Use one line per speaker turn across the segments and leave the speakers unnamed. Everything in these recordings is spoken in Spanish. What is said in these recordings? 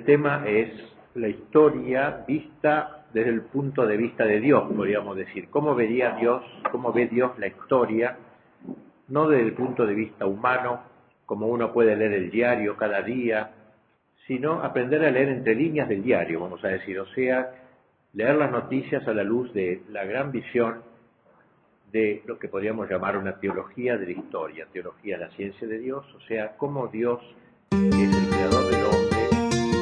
el tema es la historia vista desde el punto de vista de Dios, podríamos decir. ¿Cómo vería Dios, cómo ve Dios la historia? No desde el punto de vista humano, como uno puede leer el diario cada día, sino aprender a leer entre líneas del diario, vamos a decir, o sea, leer las noticias a la luz de la gran visión de lo que podríamos llamar una teología de la historia, teología de la ciencia de Dios, o sea, cómo Dios, que es el creador del hombre,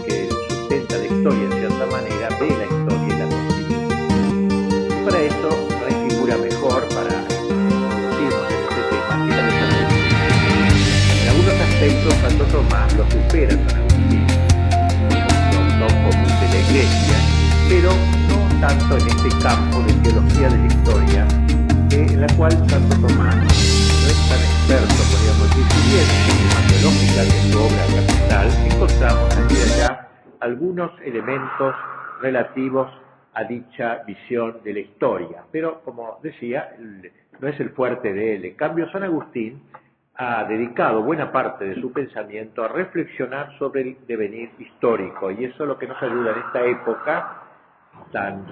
que sustenta la historia de cierta manera, ve la historia y la concibe. Y para eso no hay figura mejor para introducirnos en este tema que la de San Agustín. En algunos aspectos Santo Tomás lo supera San Agustín, no común de la Iglesia, pero no tanto en este campo de teología de la historia, en la cual Santo Tomás no es tan experto, podríamos decir, si bien en la teológica de su obra capital encontramos aquí y allá algunos elementos relativos a dicha visión de la historia, pero como decía, no es el fuerte de él. En cambio, San Agustín ha dedicado buena parte de su pensamiento a reflexionar sobre el devenir histórico, y eso es lo que nos ayuda en esta época tan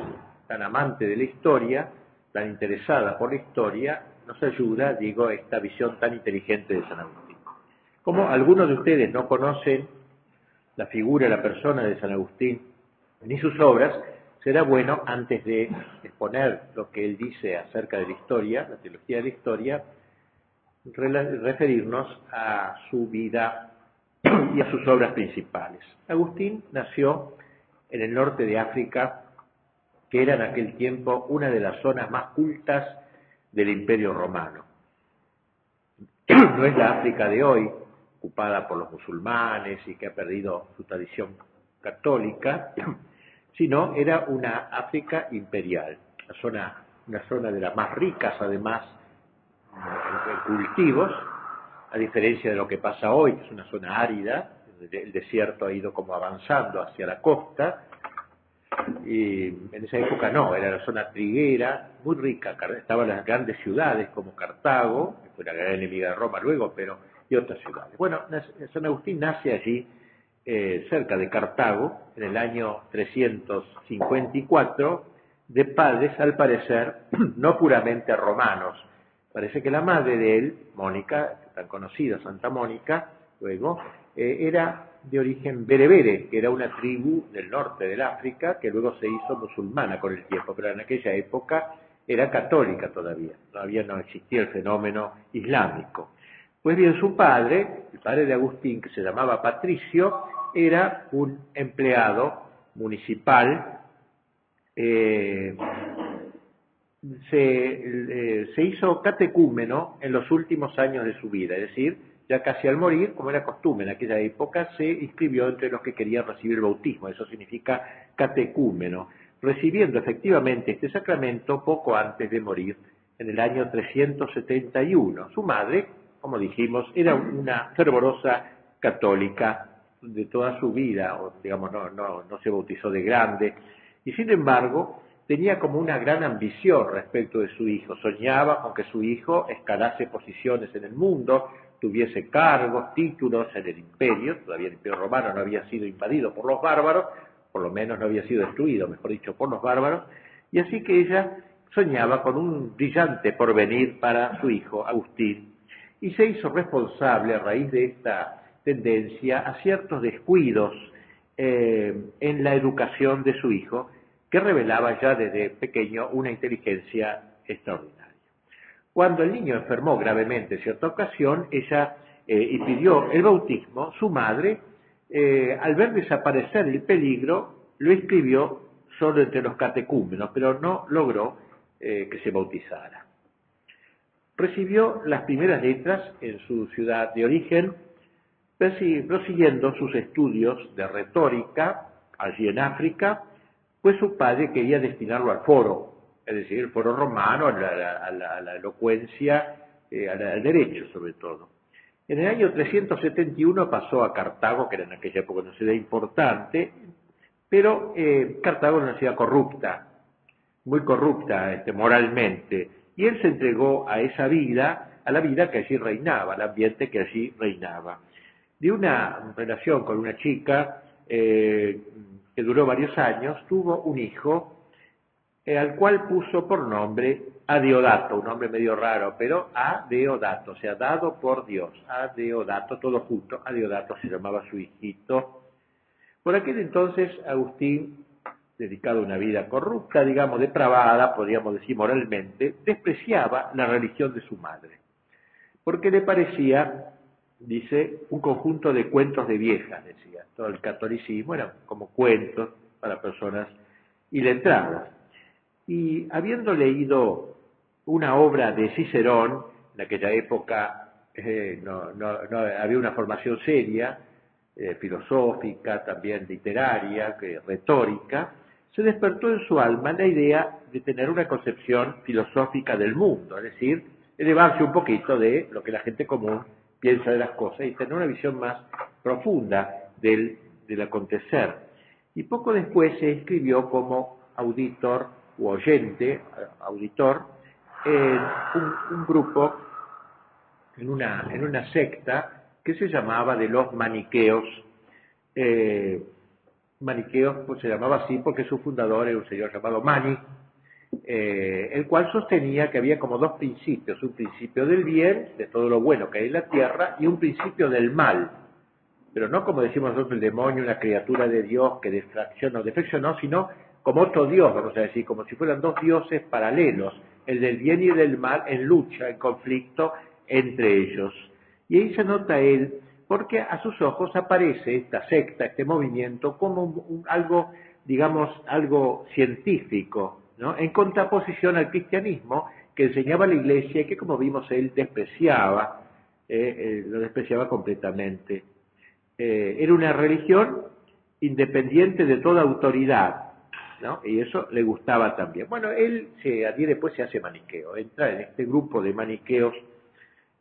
amante de la historia, tan interesada por la historia, nos ayuda, esta visión tan inteligente de San Agustín. Como algunos de ustedes no conocen la figura, la persona de San Agustín, ni sus obras, será bueno, antes de exponer lo que él dice acerca de la historia, la teología de la historia, referirnos a su vida y a sus obras principales. Agustín nació en el norte de África, que era en aquel tiempo una de las zonas más cultas del Imperio Romano. No es la África de hoy, ocupada por los musulmanes y que ha perdido su tradición católica, sino era una África imperial, una zona de las más ricas, además, en cultivos, a diferencia de lo que pasa hoy, que es una zona árida. El desierto ha ido como avanzando hacia la costa, y en esa época no, era la zona triguera, muy rica, estaban las grandes ciudades como Cartago, que fue la gran enemiga de Roma luego, y otras ciudades. Bueno, San Agustín nace allí, cerca de Cartago, en el año 354, de padres, al parecer, no puramente romanos. Parece que la madre de él, Mónica, tan conocida, Santa Mónica, luego, era de origen berebere, que era una tribu del norte del África, que luego se hizo musulmana con el tiempo, pero en aquella época era católica todavía no existía el fenómeno islámico. Pues bien, su padre, el padre de Agustín, que se llamaba Patricio, era un empleado municipal, se hizo catecúmeno en los últimos años de su vida, es decir, ya casi al morir, como era costumbre en aquella época, se inscribió entre los que querían recibir el bautismo, eso significa catecúmeno, recibiendo efectivamente este sacramento poco antes de morir, en el año 371. Su madre, como dijimos, era una fervorosa católica de toda su vida, o digamos, no se bautizó de grande, y sin embargo, tenía como una gran ambición respecto de su hijo, soñaba con que su hijo escalase posiciones en el mundo, tuviese cargos, títulos en el imperio, todavía el imperio romano no había sido invadido por los bárbaros, por lo menos no había sido destruido, mejor dicho, por los bárbaros, y así que ella soñaba con un brillante porvenir para su hijo, Agustín, y se hizo responsable a raíz de esta tendencia a ciertos descuidos en la educación de su hijo, que revelaba ya desde pequeño una inteligencia extraordinaria. Cuando el niño enfermó gravemente en cierta ocasión, ella y pidió el bautismo, su madre, al ver desaparecer el peligro, lo inscribió solo entre los catecúmenos, pero no logró que se bautizara. Recibió las primeras letras en su ciudad de origen, prosiguiendo sus estudios de retórica allí en África, pues su padre quería destinarlo al foro, es decir, el foro romano, a la elocuencia, al derecho sobre todo. En el año 371 pasó a Cartago, que era en aquella época una ciudad importante, pero Cartago era una ciudad corrupta, muy corrupta moralmente, y él se entregó a esa vida, a la vida que allí reinaba, al ambiente que allí reinaba. De una relación con una chica, que duró varios años, tuvo un hijo al cual puso por nombre Adeodato, un nombre medio raro, pero Adeodato, o sea, dado por Dios, Adeodato, todo junto, Adeodato se llamaba su hijito. Por aquel entonces, Agustín, dedicado a una vida corrupta, digamos, depravada, podríamos decir moralmente, despreciaba la religión de su madre, porque le parecía, dice, un conjunto de cuentos de viejas, decía. Todo el catolicismo era como cuentos para personas iletradas. Y habiendo leído una obra de Cicerón, en aquella época no había una formación seria, filosófica, también literaria, retórica, se despertó en su alma la idea de tener una concepción filosófica del mundo, es decir, elevarse un poquito de lo que la gente común piensa de las cosas y tener una visión más profunda del acontecer. Y poco después se inscribió como auditor u oyente, auditor, en un grupo, en una secta que se llamaba de los maniqueos. Maniqueos pues, se llamaba así porque su fundador era un señor llamado Mani, el cual sostenía que había como dos principios, un principio del bien, de todo lo bueno que hay en la tierra, y un principio del mal, pero no como decimos nosotros el demonio, una criatura de Dios que defracciona o defeccionó, sino como otro Dios, vamos a decir, como si fueran dos dioses paralelos, el del bien y el del mal en lucha, en conflicto entre ellos. Y ahí se nota él, porque a sus ojos aparece esta secta, este movimiento, como algo, digamos, algo científico, ¿no? En contraposición al cristianismo que enseñaba la Iglesia y que, como vimos, él despreciaba, lo despreciaba completamente. Era una religión independiente de toda autoridad, ¿no? Y eso le gustaba también. Bueno, él se adhiere, después se hace maniqueo, entra en este grupo de maniqueos.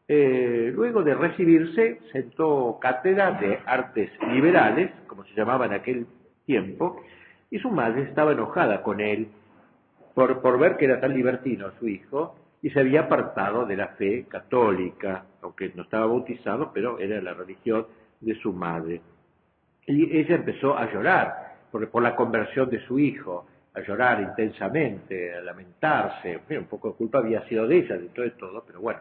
Luego de recibirse, sentó cátedra de artes liberales, como se llamaba en aquel tiempo, y su madre estaba enojada con él por ver que era tan libertino su hijo, y se había apartado de la fe católica, aunque no estaba bautizado, pero era la religión de su madre. Y ella empezó a llorar por la conversión de su hijo, a llorar intensamente, a lamentarse. Un poco de culpa había sido de ella, dentro de todo, pero bueno.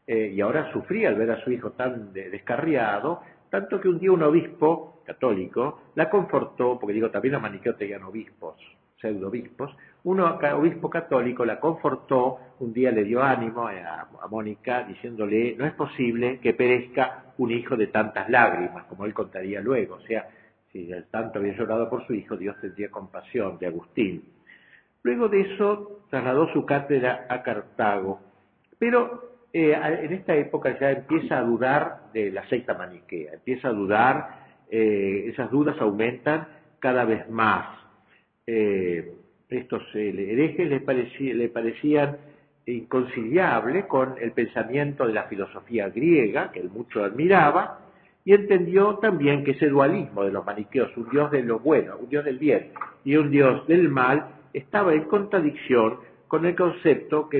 Y ahora sufría al ver a su hijo tan descarriado, tanto que un día un obispo católico la confortó, porque digo, también los maniqueos tenían obispos, pseudo-obispos, un obispo católico la confortó, un día le dio ánimo a Mónica diciéndole, no es posible que perezca un hijo de tantas lágrimas, como él contaría luego, o sea, si él tanto había llorado por su hijo, Dios tendría compasión de Agustín. Luego de eso trasladó su cátedra a Cartago, pero en esta época ya empieza a dudar de la secta maniquea, empieza a dudar, esas dudas aumentan cada vez más. Estos herejes le parecían inconciliables con el pensamiento de la filosofía griega, que él mucho admiraba, y entendió también que ese dualismo de los maniqueos, un dios de lo bueno, un dios del bien y un dios del mal, estaba en contradicción con el concepto que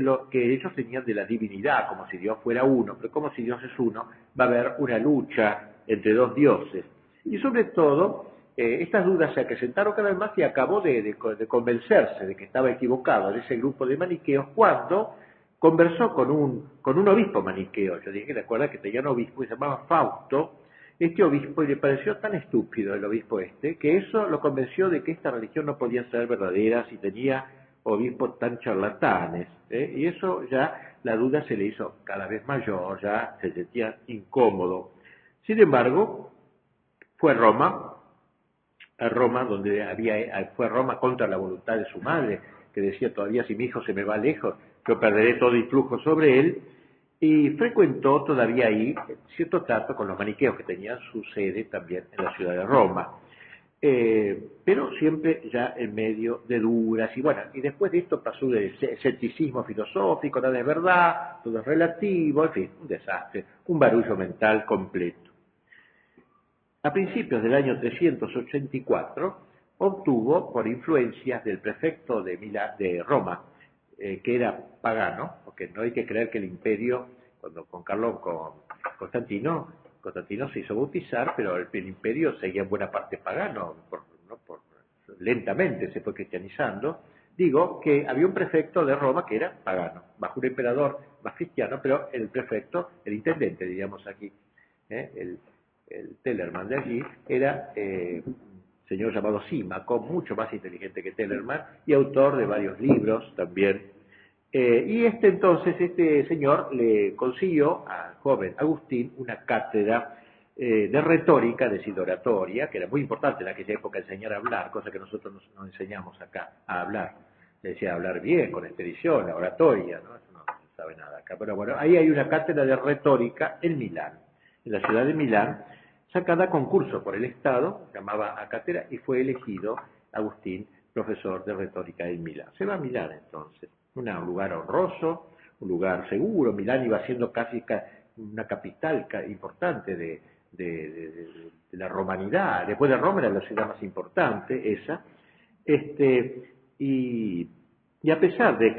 ellos tenían de la divinidad, como si Dios fuera uno, pero como si Dios es uno, va a haber una lucha entre dos dioses. Y sobre todo, estas dudas se acrecentaron cada vez más y acabó de convencerse de que estaba equivocado en ese grupo de maniqueos cuando conversó con un obispo maniqueo. Yo dije, recuerda que tenía un obispo que se llamaba Fausto, este obispo, y le pareció tan estúpido el obispo que eso lo convenció de que esta religión no podía ser verdadera si tenía obispos tan charlatanes, y eso ya la duda se le hizo cada vez mayor, ya se sentía incómodo. Sin embargo, fue a Roma fue a Roma contra la voluntad de su madre, que decía todavía si mi hijo se me va lejos, yo perderé todo influjo sobre él, y frecuentó todavía ahí cierto trato con los maniqueos que tenían su sede también en la ciudad de Roma. Pero siempre ya en medio de duras, y bueno, y después de esto pasó del escepticismo filosófico, nada es verdad, todo es relativo, en fin, un desastre, un barullo mental completo. A principios del año 384 obtuvo, por influencias del prefecto de Roma, que era pagano, porque no hay que creer que el imperio, con Constantino, Constantino se hizo bautizar, pero el imperio seguía en buena parte pagano, lentamente se fue cristianizando. Digo que había un prefecto de Roma que era pagano, bajo un emperador más cristiano, pero el prefecto, el intendente, diríamos aquí, el Tellerman de allí, era un señor llamado Símaco, mucho más inteligente que Tellerman, y autor de varios libros también. Y este señor le consiguió al joven Agustín una cátedra de retórica, es decir, de oratoria, que era muy importante en aquella época enseñar a hablar, cosa que nosotros nos enseñamos acá a hablar. Se decía hablar bien, con expedición, la oratoria, ¿no? Eso no se sabe nada acá. Pero bueno, ahí hay una cátedra de retórica en Milán, en la ciudad de Milán, sacada a concurso por el Estado, llamaba a cátedra, y fue elegido Agustín profesor de retórica en Milán. Se va a Milán entonces, un lugar honroso, un lugar seguro. Milán iba siendo casi una capital importante de la romanidad. Después de Roma era la ciudad más importante, esa. Y a pesar de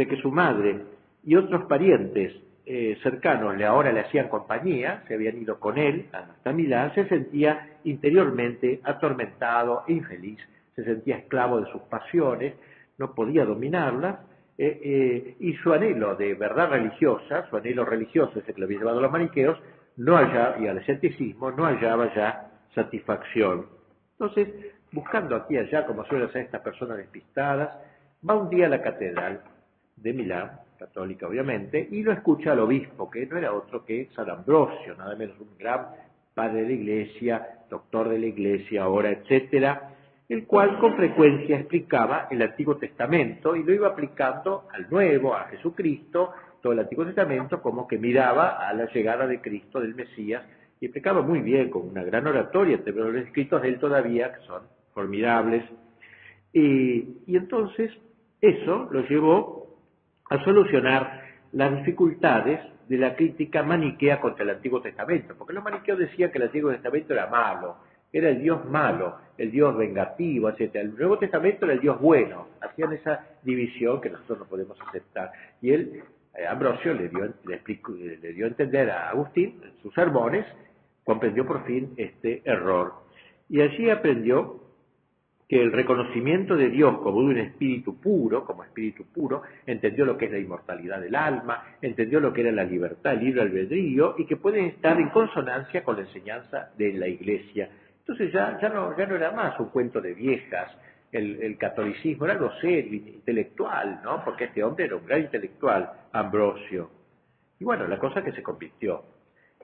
que su madre y otros parientes cercanos ahora le hacían compañía, se habían ido con él hasta Milán, se sentía interiormente atormentado e infeliz, se sentía esclavo de sus pasiones, no podía dominarlas, y su anhelo de verdad religiosa, su anhelo religioso, ese que lo había llevado a los maniqueos, y al escepticismo, no hallaba ya satisfacción. Entonces, buscando aquí y allá, como suelen hacer estas personas despistadas, va un día a la catedral de Milán, católica obviamente, y lo escucha al obispo, que no era otro que San Ambrosio, nada menos un gran padre de la iglesia, doctor de la iglesia, ahora, etcétera, el cual con frecuencia explicaba el Antiguo Testamento y lo iba aplicando al Nuevo, a Jesucristo, todo el Antiguo Testamento, como que miraba a la llegada de Cristo, del Mesías, y explicaba muy bien, con una gran oratoria, pero los escritos de él todavía, que son formidables. Y entonces eso lo llevó a solucionar las dificultades de la crítica maniquea contra el Antiguo Testamento, porque los maniqueos decían que el Antiguo Testamento era malo, era el Dios malo, el Dios vengativo, etc. El Nuevo Testamento era el Dios bueno, hacían esa división que nosotros no podemos aceptar. Y él, Ambrosio, le dio a entender a Agustín, en sus sermones, comprendió por fin este error. Y allí aprendió que el reconocimiento de Dios como de un espíritu puro, entendió lo que es la inmortalidad del alma, entendió lo que era la libertad, el libre albedrío, y que puede estar en consonancia con la enseñanza de la Iglesia. Entonces ya no era más un cuento de viejas, el catolicismo era algo serio, intelectual, ¿no? Porque este hombre era un gran intelectual, Ambrosio. Y bueno, la cosa que se convirtió.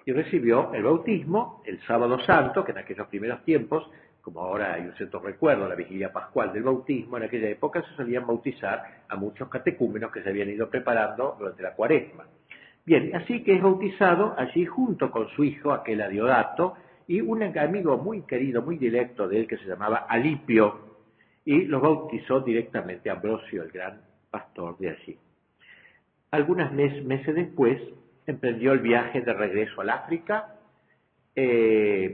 Y recibió el bautismo el sábado santo, que en aquellos primeros tiempos, como ahora hay un cierto recuerdo, la vigilia pascual del bautismo, en aquella época se solían bautizar a muchos catecúmenos que se habían ido preparando durante la cuaresma. Bien, así que es bautizado allí junto con su hijo, aquel Adiodato, y un amigo muy querido, muy directo de él, que se llamaba Alipio, y los bautizó directamente Ambrosio, el gran pastor de allí. Algunos meses después emprendió el viaje de regreso al África,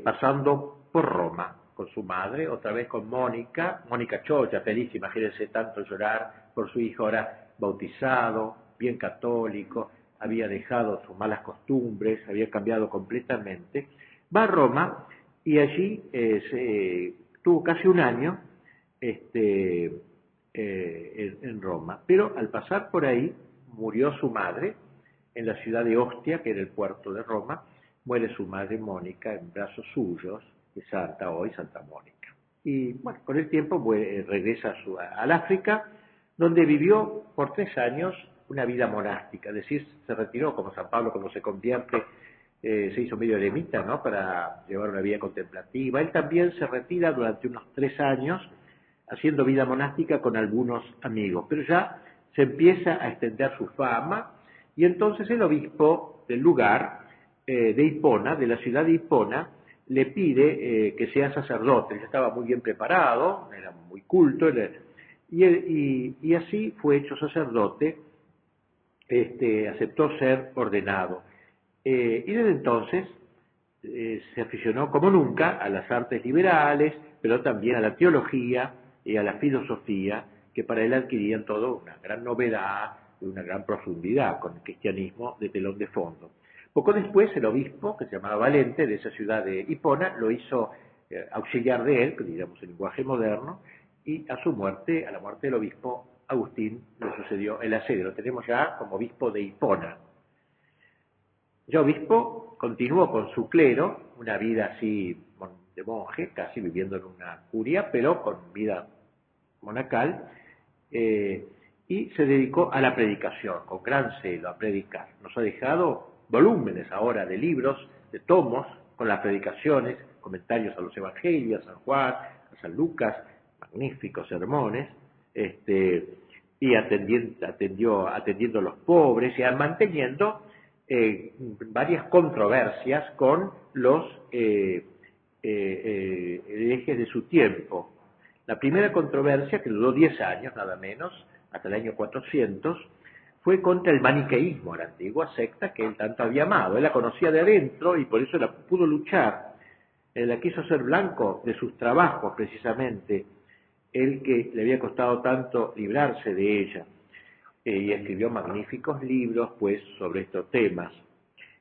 pasando por Roma, con su madre, otra vez con Mónica Choya, feliz, imagínense tanto llorar por su hijo ahora bautizado, bien católico, había dejado sus malas costumbres, había cambiado completamente. Va a Roma y allí tuvo casi un año en Roma, pero al pasar por ahí murió su madre en la ciudad de Ostia, que era el puerto de Roma, muere su madre Mónica en brazos suyos, de Santa, hoy Santa Mónica. Y bueno, con el tiempo regresa al África, donde vivió por 3 años una vida monástica, es decir, se retiró como San Pablo cuando se convierte, se hizo medio eremita, ¿no?, para llevar una vida contemplativa. Él también se retira durante unos 3 años, haciendo vida monástica con algunos amigos, pero ya se empieza a extender su fama, y entonces el obispo del lugar, de Hipona, de la ciudad de Hipona, le pide que sea sacerdote. Él estaba muy bien preparado, era muy culto, y así fue hecho sacerdote, aceptó ser ordenado. Y desde entonces se aficionó como nunca a las artes liberales, pero también a la teología y a la filosofía, que para él adquirían todo una gran novedad y una gran profundidad con el cristianismo de telón de fondo. Poco después el obispo, que se llamaba Valente, de esa ciudad de Hipona, lo hizo auxiliar de él, que diríamos en lenguaje moderno, y a su muerte, a la muerte del obispo Agustín, le sucedió el asedio. Lo tenemos ya como obispo de Hipona. Ya obispo continuó con su clero, una vida así de monje, casi viviendo en una curia, pero con vida monacal, y se dedicó a la predicación, con gran celo, a predicar. Nos ha dejado volúmenes ahora de libros, de tomos, con las predicaciones, comentarios a los evangelios, a San Juan, a San Lucas, magníficos sermones, y atendiendo a los pobres y manteniendo varias controversias con los herejes de su tiempo. La primera controversia, que duró 10 años nada menos, hasta el año 400, fue contra el maniqueísmo, la antigua secta que él tanto había amado. Él la conocía de adentro y por eso la pudo luchar. Él la quiso hacer blanco de sus trabajos, precisamente, el que le había costado tanto librarse de ella. Y escribió magníficos libros, pues, sobre estos temas.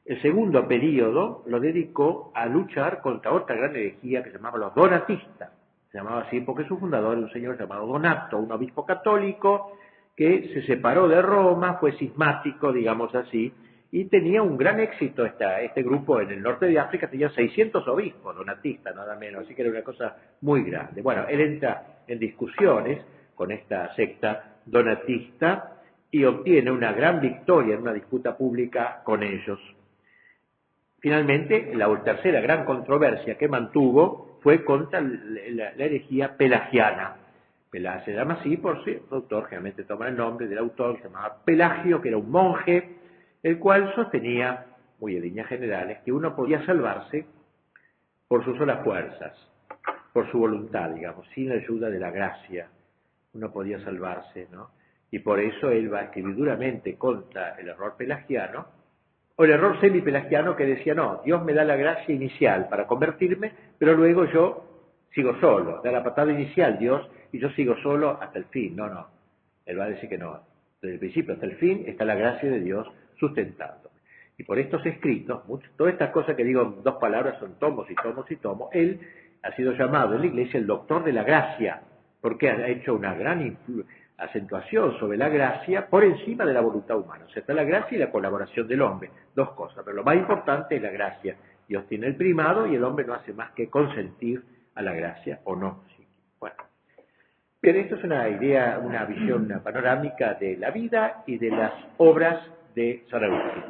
El segundo período lo dedicó a luchar contra otra gran herejía que se llamaba los donatistas. Se llamaba así porque su fundador era un señor llamado Donato, un obispo católico que se separó de Roma, fue cismático, digamos así, y tenía un gran éxito este grupo en el norte de África, tenía 600 obispos donatistas, nada menos, así que era una cosa muy grande. Bueno, él entra en discusiones con esta secta donatista y obtiene una gran victoria en una disputa pública con ellos. Finalmente, la tercera gran controversia que mantuvo fue contra la herejía pelagiana. Se llama así por su autor, generalmente toma el nombre del autor, que se llamaba Pelagio, que era un monje, el cual sostenía, muy en líneas generales, que uno podía salvarse por sus solas fuerzas, por su voluntad, digamos, sin la ayuda de la gracia. Uno podía salvarse, ¿no? Y por eso él va a escribir duramente contra el error pelagiano, o el error semi-pelagiano que decía, no, Dios me da la gracia inicial para convertirme, pero luego yo sigo solo, da la patada inicial Dios y yo sigo solo hasta el fin. No, él va a decir que no, desde el principio hasta el fin está la gracia de Dios sustentándome. Y por estos escritos, todas estas cosas que digo en 2 palabras son tomos y tomos y tomos, él ha sido llamado en la iglesia el doctor de la gracia, porque ha hecho una gran acentuación sobre la gracia por encima de la voluntad humana. O sea, está la gracia y la colaboración del hombre, 2 cosas, pero lo más importante es la gracia. Dios tiene el primado y el hombre no hace más que consentir a la gracia o no. Bueno, pero esto es una idea, una visión, una panorámica de la vida y de las obras de San Agustín.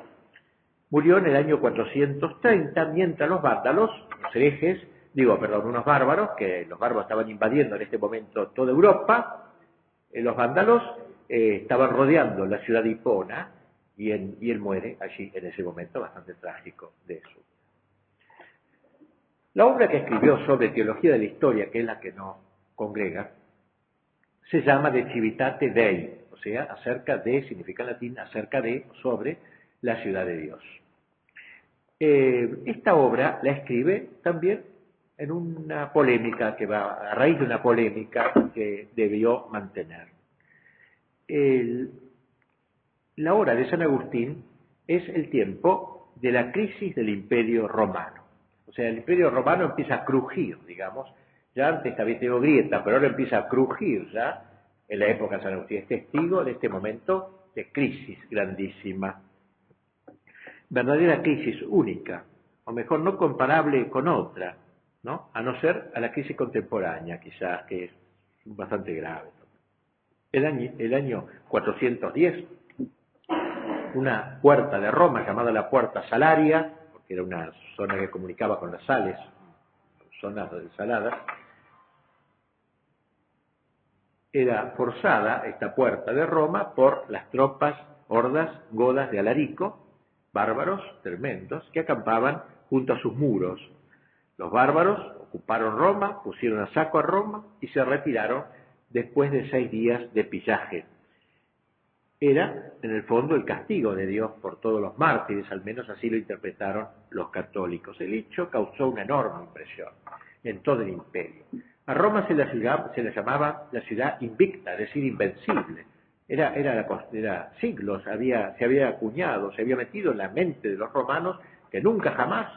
Murió en el año 430, mientras los vándalos, los herejes, unos bárbaros, que los bárbaros estaban invadiendo en este momento toda Europa, los vándalos estaban rodeando la ciudad de Hipona y él muere allí en ese momento bastante trágico de eso. La obra que escribió sobre teología de la historia, que es la que nos congrega, se llama De Civitate Dei, o sea, acerca de, significa en latín, acerca de, sobre la ciudad de Dios. Esta obra la escribe también en una polémica que va a raíz de una polémica que debió mantener. La obra de San Agustín es el tiempo de la crisis del Imperio Romano. O sea, el Imperio Romano empieza a crujir, digamos. Ya antes había tenido grieta, pero ahora empieza a crujir ya en la época de San Agustín. Es testigo de este momento de crisis grandísima. Verdadera crisis única, o mejor, no comparable con otra, ¿no? A no ser a la crisis contemporánea, quizás, que es bastante grave. El año 410, una puerta de Roma llamada la Puerta Salaria, porque era una zona que comunicaba con las sales, zonas saladas, era forzada esta puerta de Roma por las tropas hordas godas de Alarico, bárbaros tremendos, que acampaban junto a sus muros. Los bárbaros ocuparon Roma, pusieron a saco a Roma y se retiraron después de 6 días de pillaje. Era, en el fondo, el castigo de Dios por todos los mártires, al menos así lo interpretaron los católicos. El hecho causó una enorme impresión en todo el imperio. A Roma se la llamaba la ciudad invicta, es decir, invencible. Era siglos, se había acuñado, se había metido en la mente de los romanos que nunca jamás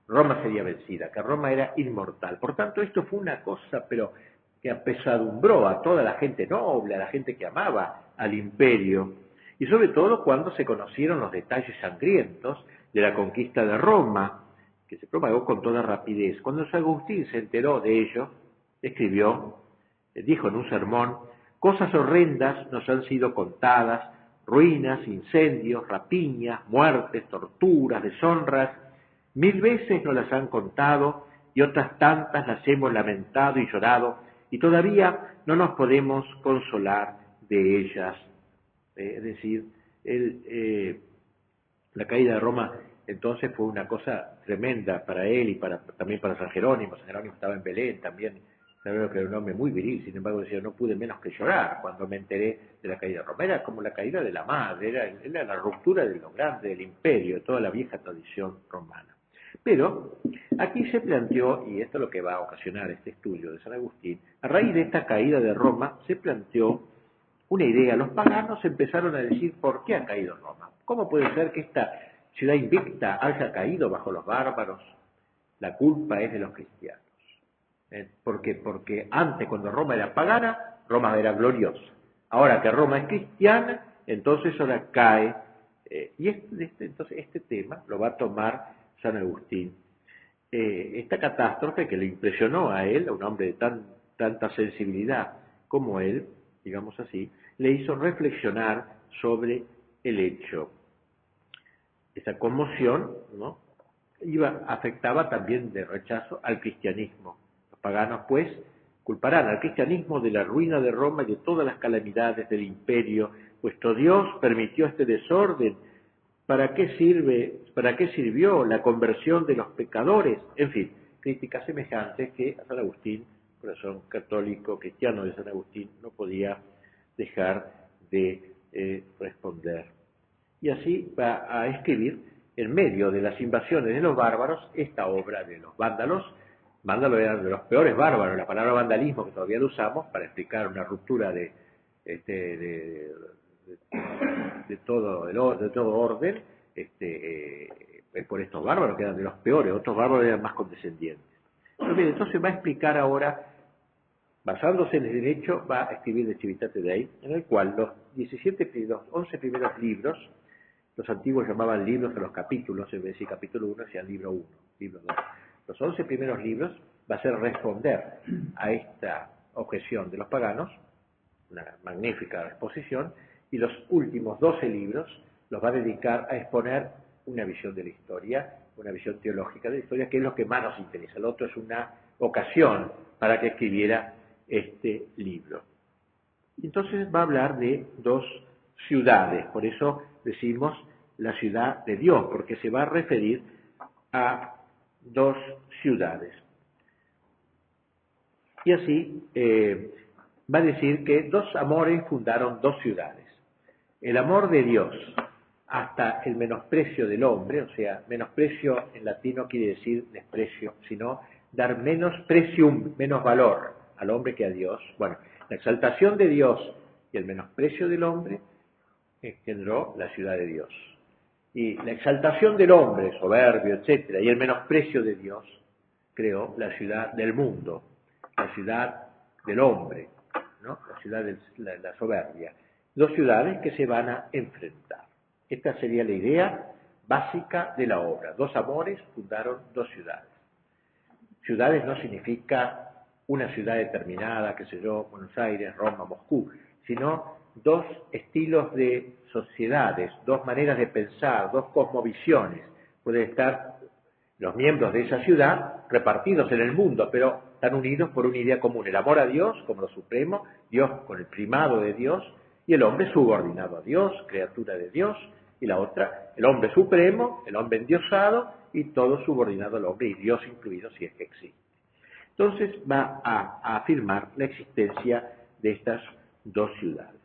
Roma sería vencida, que Roma era inmortal. Por tanto, esto fue una cosa, pero que apesadumbró a toda la gente noble, a la gente que amaba al imperio, y sobre todo cuando se conocieron los detalles sangrientos de la conquista de Roma, que se propagó con toda rapidez. Cuando San Agustín se enteró de ello, escribió, dijo en un sermón: cosas horrendas nos han sido contadas, ruinas, incendios, rapiñas, muertes, torturas, deshonras, 1000 veces nos las han contado y otras tantas las hemos lamentado y llorado, y todavía no nos podemos consolar de ellas. Es decir, la caída de Roma entonces fue una cosa tremenda para él y también para San Jerónimo. San Jerónimo estaba en Belén también, sabía que era un hombre muy viril, sin embargo decía: no pude menos que llorar cuando me enteré de la caída de Roma. Era como la caída de la madre, era la ruptura de lo grande del imperio, de toda la vieja tradición romana. Pero aquí se planteó, y esto es lo que va a ocasionar este estudio de San Agustín, a raíz de esta caída de Roma se planteó una idea. Los paganos empezaron a decir: ¿por qué ha caído Roma? ¿Cómo puede ser que esta ciudad invicta haya caído bajo los bárbaros? La culpa es de los cristianos. Porque antes, cuando Roma era pagana, Roma era gloriosa. Ahora que Roma es cristiana, entonces ahora cae. Entonces este tema lo va a tomar San Agustín. Esta catástrofe que le impresionó a él, a un hombre de tanta sensibilidad como él, digamos así, le hizo reflexionar sobre el hecho. Esa conmoción, ¿no?, afectaba también de rechazo al cristianismo. Los paganos, pues, culparán al cristianismo de la ruina de Roma y de todas las calamidades del imperio. Vuestro Dios permitió este desorden. ¿Para qué sirvió la conversión de los pecadores? En fin, críticas semejantes que a San Agustín, corazón católico cristiano de San Agustín, no podía dejar de responder. Y así va a escribir, en medio de las invasiones de los bárbaros, esta obra de los vándalos. Vándalos eran de los peores bárbaros. La palabra vandalismo, que todavía lo usamos para explicar una ruptura de todo orden, por estos bárbaros que eran de los peores. Otros bárbaros eran más condescendientes. Pero bien, entonces va a explicar ahora, basándose en el derecho, va a escribir de Civitate Dei, en el cual los 11 primeros libros, los antiguos llamaban libros a los capítulos, en vez de decir capítulo 1, decían libro 1, libro 2. Los 11 primeros libros va a ser responder a esta objeción de los paganos, una magnífica exposición, y los últimos 12 libros los va a dedicar a exponer una visión de la historia, una visión teológica de la historia, que es lo que más nos interesa. El otro es una ocasión para que escribiera este libro. Entonces va a hablar de dos ciudades, por eso decimos la ciudad de Dios, porque se va a referir a dos ciudades. Y así va a decir que dos amores fundaron dos ciudades. El amor de Dios hasta el menosprecio del hombre, o sea, menosprecio en latín no quiere decir desprecio, sino dar menos precium, menos valor al hombre que a Dios. Bueno, la exaltación de Dios y el menosprecio del hombre engendró la ciudad de Dios. Y la exaltación del hombre, soberbio, etcétera, y el menosprecio de Dios creó la ciudad del mundo, la ciudad del hombre, ¿no?, la ciudad de la soberbia. Dos ciudades que se van a enfrentar. Esta sería la idea básica de la obra. Dos amores fundaron dos ciudades. Ciudades no significa una ciudad determinada, qué sé yo, Buenos Aires, Roma, Moscú, sino dos estilos de sociedades, dos maneras de pensar, dos cosmovisiones. Pueden estar los miembros de esa ciudad repartidos en el mundo, pero están unidos por una idea común: el amor a Dios como lo supremo, Dios con el primado de Dios, y el hombre subordinado a Dios, criatura de Dios, y la otra, el hombre supremo, el hombre endiosado, y todo subordinado al hombre, y Dios incluido si es que existe. Entonces va a afirmar la existencia de estas dos ciudades.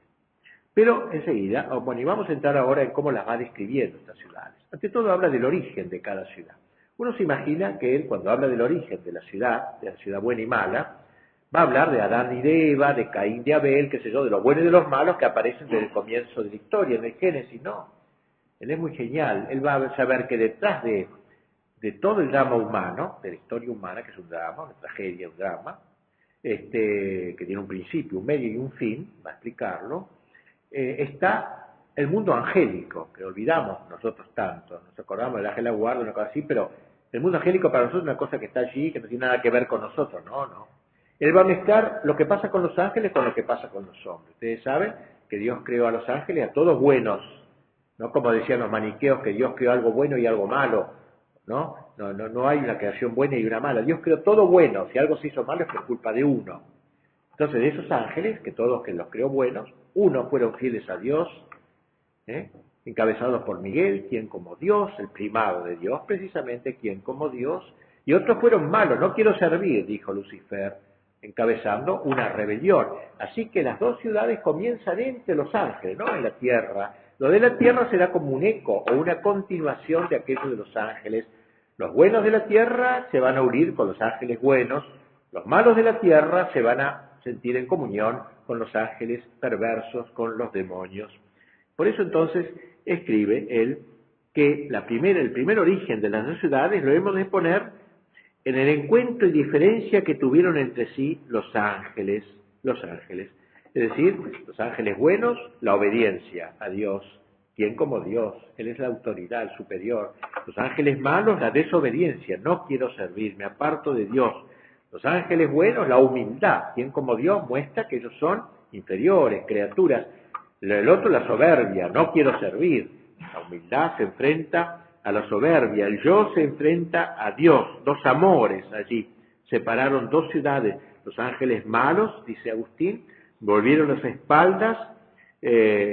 Pero enseguida, bueno, y vamos a entrar ahora en cómo las va describiendo estas ciudades. Ante todo habla del origen de cada ciudad. Uno se imagina que él, cuando habla del origen de la ciudad buena y mala, Va a hablar de Adán y de Eva, de Caín, de Abel, qué sé yo, de los buenos y de los malos que aparecen desde el comienzo de la historia, en el Génesis, no. Él es muy genial, él va a saber que detrás de todo el drama humano, de la historia humana, que es un drama, una tragedia, un drama, que tiene un principio, un medio y un fin, va a explicarlo, está el mundo angélico, que olvidamos nosotros tanto, nos acordamos del ángel de la guarda, una cosa así, pero el mundo angélico para nosotros es una cosa que está allí, que no tiene nada que ver con nosotros, no. Él va a mezclar lo que pasa con los ángeles con lo que pasa con los hombres. Ustedes saben que Dios creó a los ángeles a todos buenos, no como decían los maniqueos que Dios creó algo bueno y algo malo, no hay una creación buena y una mala. Dios creó todo bueno, si algo se hizo malo es por culpa de uno. Entonces de esos ángeles, que todos que los creó buenos, unos fueron fieles a Dios, encabezados por Miguel, quien como Dios, el primado de Dios, precisamente quien como Dios, y otros fueron malos, no quiero servir, dijo Lucifer, encabezando una rebelión. Así que las dos ciudades comienzan entre los ángeles, no en la tierra. Lo de la tierra será como un eco o una continuación de aquello de los ángeles. Los buenos de la tierra se van a unir con los ángeles buenos, los malos de la tierra se van a sentir en comunión con los ángeles perversos, con los demonios. Por eso entonces escribe él que el primer origen de las dos ciudades lo hemos de poner en el encuentro y diferencia que tuvieron entre sí los ángeles. Es decir, los ángeles buenos, la obediencia a Dios, quien como Dios, Él es la autoridad, el superior. Los ángeles malos, la desobediencia, no quiero servir, me aparto de Dios. Los ángeles buenos, la humildad, quien como Dios muestra que ellos son inferiores, criaturas. El otro, la soberbia, no quiero servir. La humildad se enfrenta a la soberbia, el yo se enfrenta a Dios, dos amores allí. Separaron dos ciudades. Los ángeles malos, dice Agustín, volvieron las espaldas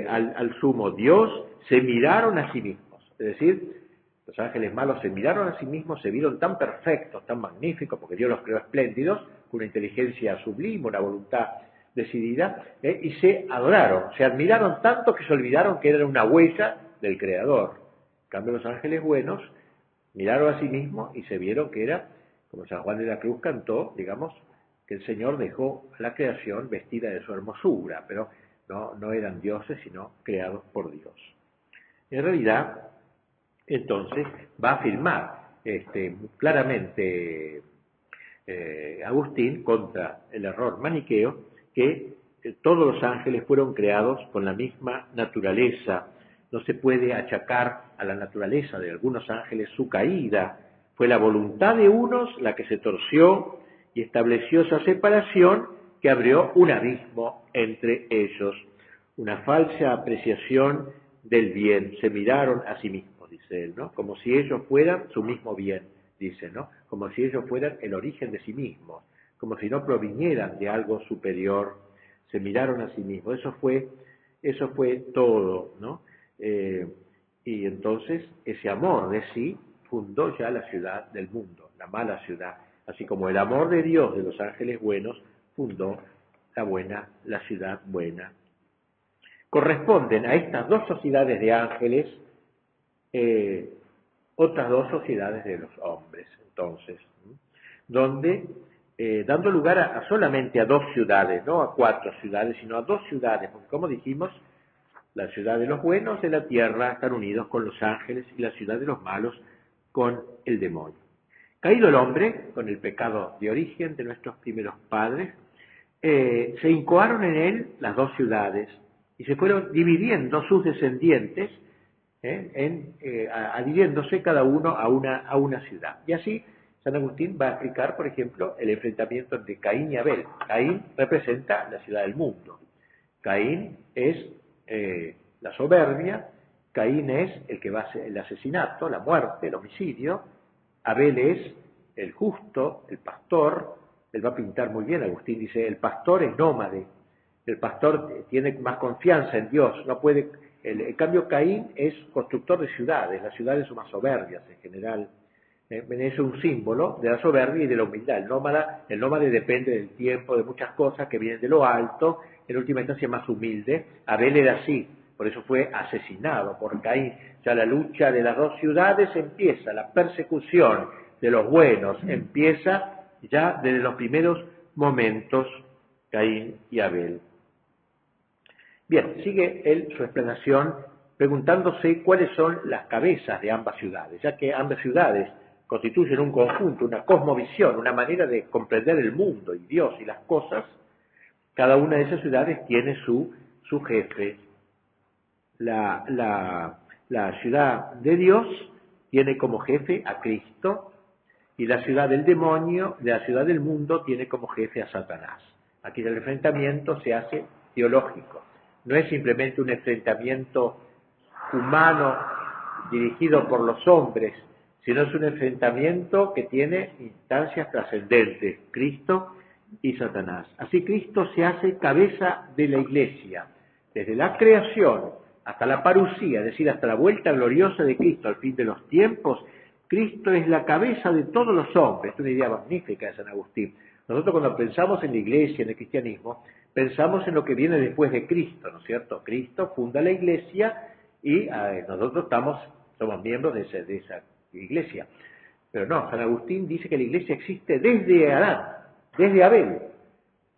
al sumo Dios, se miraron a sí mismos. Es decir, los ángeles malos se miraron a sí mismos, se vieron tan perfectos, tan magníficos, porque Dios los creó espléndidos, con una inteligencia sublime, una voluntad decidida, y se adoraron, se admiraron tanto que se olvidaron que eran una huella del Creador. En cambio, los ángeles buenos miraron a sí mismos y se vieron que era, como San Juan de la Cruz cantó, digamos, que el Señor dejó a la creación vestida de su hermosura, pero no eran dioses, sino creados por Dios. En realidad, entonces, va a afirmar claramente Agustín contra el error maniqueo que todos los ángeles fueron creados con la misma naturaleza. No se puede achacar a la naturaleza de algunos ángeles su caída. Fue la voluntad de unos la que se torció y estableció esa separación que abrió un abismo entre ellos. Una falsa apreciación del bien. Se miraron a sí mismos, dice él, ¿no? Como si ellos fueran su mismo bien, dice, ¿no? Como si ellos fueran el origen de sí mismos, como si no provinieran de algo superior. Se miraron a sí mismos. Eso fue todo, ¿no? Y entonces ese amor de sí fundó ya la ciudad del mundo, la mala ciudad, así como el amor de Dios de los ángeles buenos fundó la ciudad buena. Corresponden a estas dos sociedades de ángeles otras dos sociedades de los hombres, entonces, donde dando lugar solamente a dos ciudades, no a cuatro ciudades, sino a dos ciudades, porque como dijimos, la ciudad de los buenos de la tierra están unidos con los ángeles y la ciudad de los malos con el demonio. Caído el hombre, con el pecado de origen de nuestros primeros padres, se incoaron en él las dos ciudades y se fueron dividiendo sus descendientes, adhiriéndose cada uno a una ciudad. Y así San Agustín va a explicar, por ejemplo, el enfrentamiento entre Caín y Abel. Caín representa la ciudad del mundo. Caín es la soberbia, Caín es el que va a hacer el asesinato, la muerte, el homicidio. Abel es el justo, el pastor. Él va a pintar muy bien, Agustín dice, el pastor es nómade, el pastor tiene más confianza en Dios, no puede. En cambio, Caín es constructor de ciudades, las ciudades son más soberbias en general. Es un símbolo de la soberbia y de la humildad. El nómade depende del tiempo, de muchas cosas que vienen de lo alto, en última instancia más humilde. Abel era así, por eso fue asesinado por Caín. Ya la lucha de las dos ciudades empieza, la persecución de los buenos empieza ya desde los primeros momentos, Caín y Abel. Bien, sigue él su explanación preguntándose cuáles son las cabezas de ambas ciudades, ya que ambas ciudades constituyen un conjunto, una cosmovisión, una manera de comprender el mundo y Dios y las cosas. Cada una de esas ciudades tiene su jefe. La ciudad de Dios tiene como jefe a Cristo y la ciudad del demonio, la ciudad del mundo, tiene como jefe a Satanás. Aquí el enfrentamiento se hace teológico. No es simplemente un enfrentamiento humano dirigido por los hombres, sino es un enfrentamiento que tiene instancias trascendentes, Cristo y Satanás. Así Cristo se hace cabeza de la Iglesia, desde la creación hasta la parusía, es decir, hasta la vuelta gloriosa de Cristo al fin de los tiempos. Cristo es la cabeza de todos los hombres. Es una idea magnífica de San Agustín. Nosotros cuando pensamos en la Iglesia, en el cristianismo, pensamos en lo que viene después de Cristo, ¿no es cierto? Cristo funda la Iglesia y nosotros somos miembros de esa Iglesia. Pero no, San Agustín dice que la Iglesia existe desde Adán, desde Abel,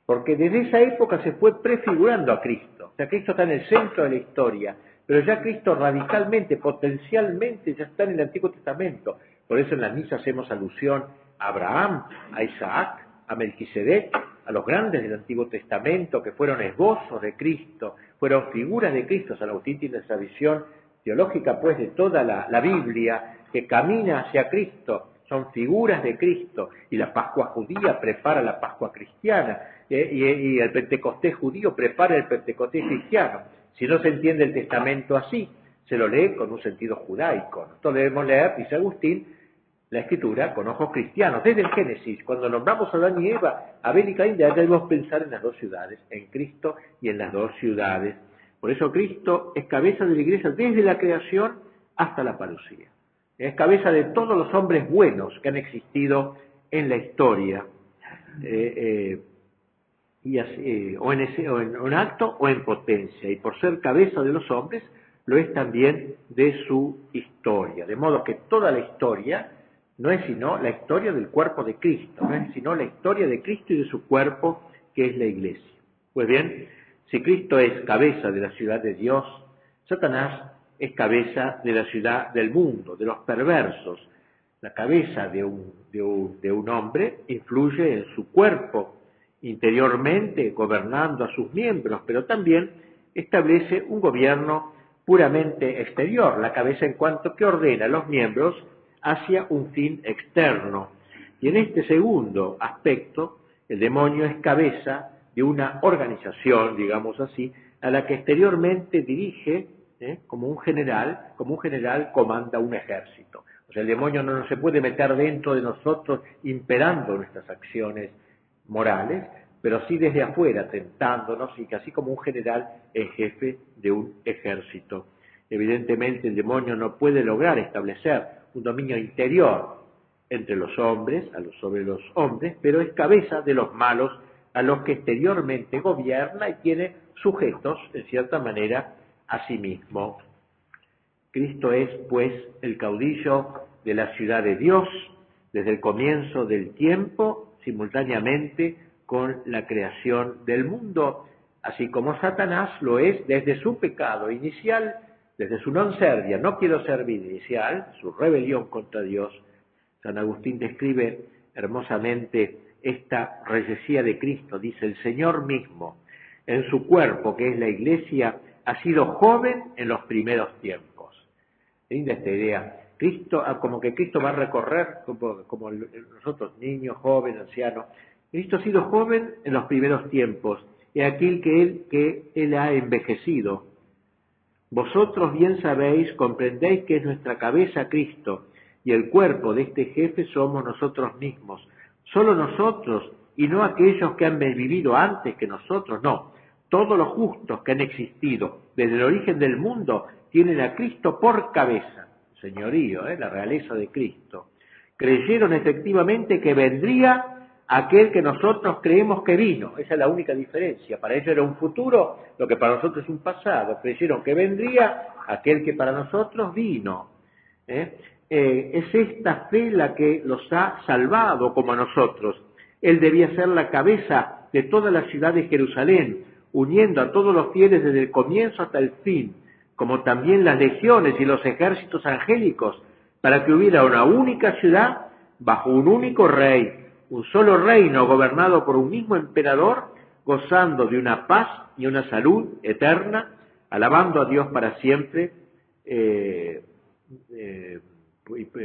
porque desde esa época se fue prefigurando a Cristo. O sea, Cristo está en el centro de la historia, pero ya Cristo radicalmente, potencialmente, ya está en el Antiguo Testamento. Por eso en la misa hacemos alusión a Abraham, a Isaac, a Melquisedec, a los grandes del Antiguo Testamento, que fueron esbozos de Cristo, fueron figuras de Cristo. San Agustín tiene esa visión teológica, pues, de toda la Biblia, que camina hacia Cristo, son figuras de Cristo, y la Pascua judía prepara la Pascua cristiana, y el Pentecostés judío prepara el Pentecostés cristiano. Si no se entiende el Testamento así, se lo lee con un sentido judaico. Nosotros debemos leer, dice Agustín, la Escritura con ojos cristianos. Desde el Génesis, cuando nombramos a Adán y Eva, Abel y Caín, ya debemos pensar en las dos ciudades, en Cristo y en las dos ciudades. Por eso Cristo es cabeza de la Iglesia desde la creación hasta la parusía. Es cabeza de todos los hombres buenos que han existido en la historia, o en acto o en potencia. Y por ser cabeza de los hombres, lo es también de su historia. De modo que toda la historia no es sino la historia del cuerpo de Cristo, no es sino la historia de Cristo y de su cuerpo, que es la Iglesia. Pues bien, si Cristo es cabeza de la ciudad de Dios, Satanás es cabeza de la ciudad del mundo, de los perversos. La cabeza de un hombre influye en su cuerpo interiormente, gobernando a sus miembros, pero también establece un gobierno puramente exterior, la cabeza en cuanto que ordena a los miembros hacia un fin externo. Y en este segundo aspecto, el demonio es cabeza de una organización, digamos así, a la que exteriormente dirige, como un general comanda un ejército. O sea, el demonio no se puede meter dentro de nosotros imperando nuestras acciones morales, pero sí desde afuera, tentándonos, y que así como un general es jefe de un ejército. Evidentemente el demonio no puede lograr establecer un dominio interior entre los hombres, sobre los hombres, pero es cabeza de los malos a los que exteriormente gobierna y tiene sujetos, en cierta manera, a sí mismo. Cristo es, pues, el caudillo de la ciudad de Dios desde el comienzo del tiempo, simultáneamente con la creación del mundo, así como Satanás lo es desde su pecado inicial, desde su non servia, no quiero servir inicial, su rebelión contra Dios. San Agustín describe hermosamente esta reyesía de Cristo. Dice, el Señor mismo, en su cuerpo, que es la Iglesia, ha sido joven en los primeros tiempos. Linda esta idea. Cristo, como que Cristo va a recorrer, como nosotros, niños, jóvenes, ancianos. Cristo ha sido joven en los primeros tiempos, y aquel que él ha envejecido. Vosotros bien sabéis, comprendéis que es nuestra cabeza Cristo, y el cuerpo de este jefe somos nosotros mismos. Solo nosotros, y no aquellos que han vivido antes que nosotros, no. Todos los justos que han existido desde el origen del mundo tienen a Cristo por cabeza, señorío, la realeza de Cristo. Creyeron efectivamente que vendría aquel que nosotros creemos que vino. Esa es la única diferencia. Para ellos era un futuro, lo que para nosotros es un pasado. Creyeron que vendría aquel que para nosotros vino. Es esta fe la que los ha salvado como a nosotros. Él debía ser la cabeza de toda la ciudad de Jerusalén, uniendo a todos los fieles desde el comienzo hasta el fin, como también las legiones y los ejércitos angélicos, para que hubiera una única ciudad bajo un único rey, un solo reino gobernado por un mismo emperador, gozando de una paz y una salud eterna, alabando a Dios para siempre,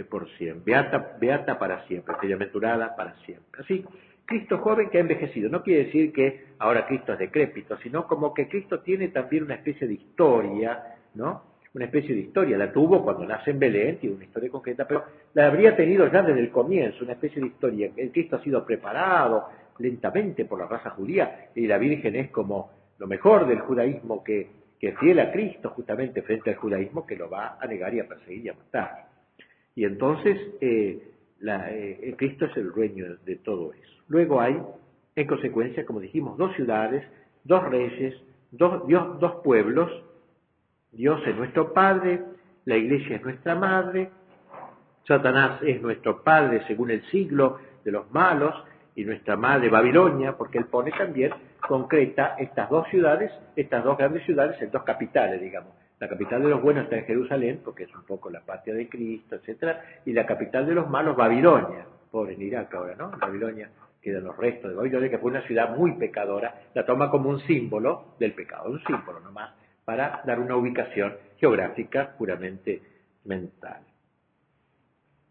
por siempre, beata para siempre, bienaventurada para siempre. Así, Cristo joven que ha envejecido, no quiere decir que ahora Cristo es decrépito, sino como que Cristo tiene también una especie de historia, ¿no? Una especie de historia, la tuvo cuando nace en Belén, tiene una historia concreta, pero la habría tenido ya desde el comienzo, una especie de historia. El Cristo ha sido preparado lentamente por la raza judía, y la Virgen es como lo mejor del judaísmo que es fiel a Cristo justamente frente al judaísmo que lo va a negar y a perseguir y a matar. Y entonces Cristo es el dueño de todo eso. Luego hay, en consecuencia, como dijimos, dos ciudades, dos reyes, dos pueblos. Dios es nuestro Padre, la Iglesia es nuestra Madre, Satanás es nuestro Padre según el siglo de los malos, y nuestra Madre Babilonia, porque él pone también, concreta estas dos ciudades, estas dos grandes ciudades en dos capitales, digamos. La capital de los buenos está en Jerusalén, porque es un poco la patria de Cristo, etcétera, y la capital de los malos, Babilonia, pobre en Irak ahora, ¿no? Babilonia, quedan los restos de Babilonia, que fue una ciudad muy pecadora, la toma como un símbolo del pecado, un símbolo nomás, para dar una ubicación geográfica puramente mental.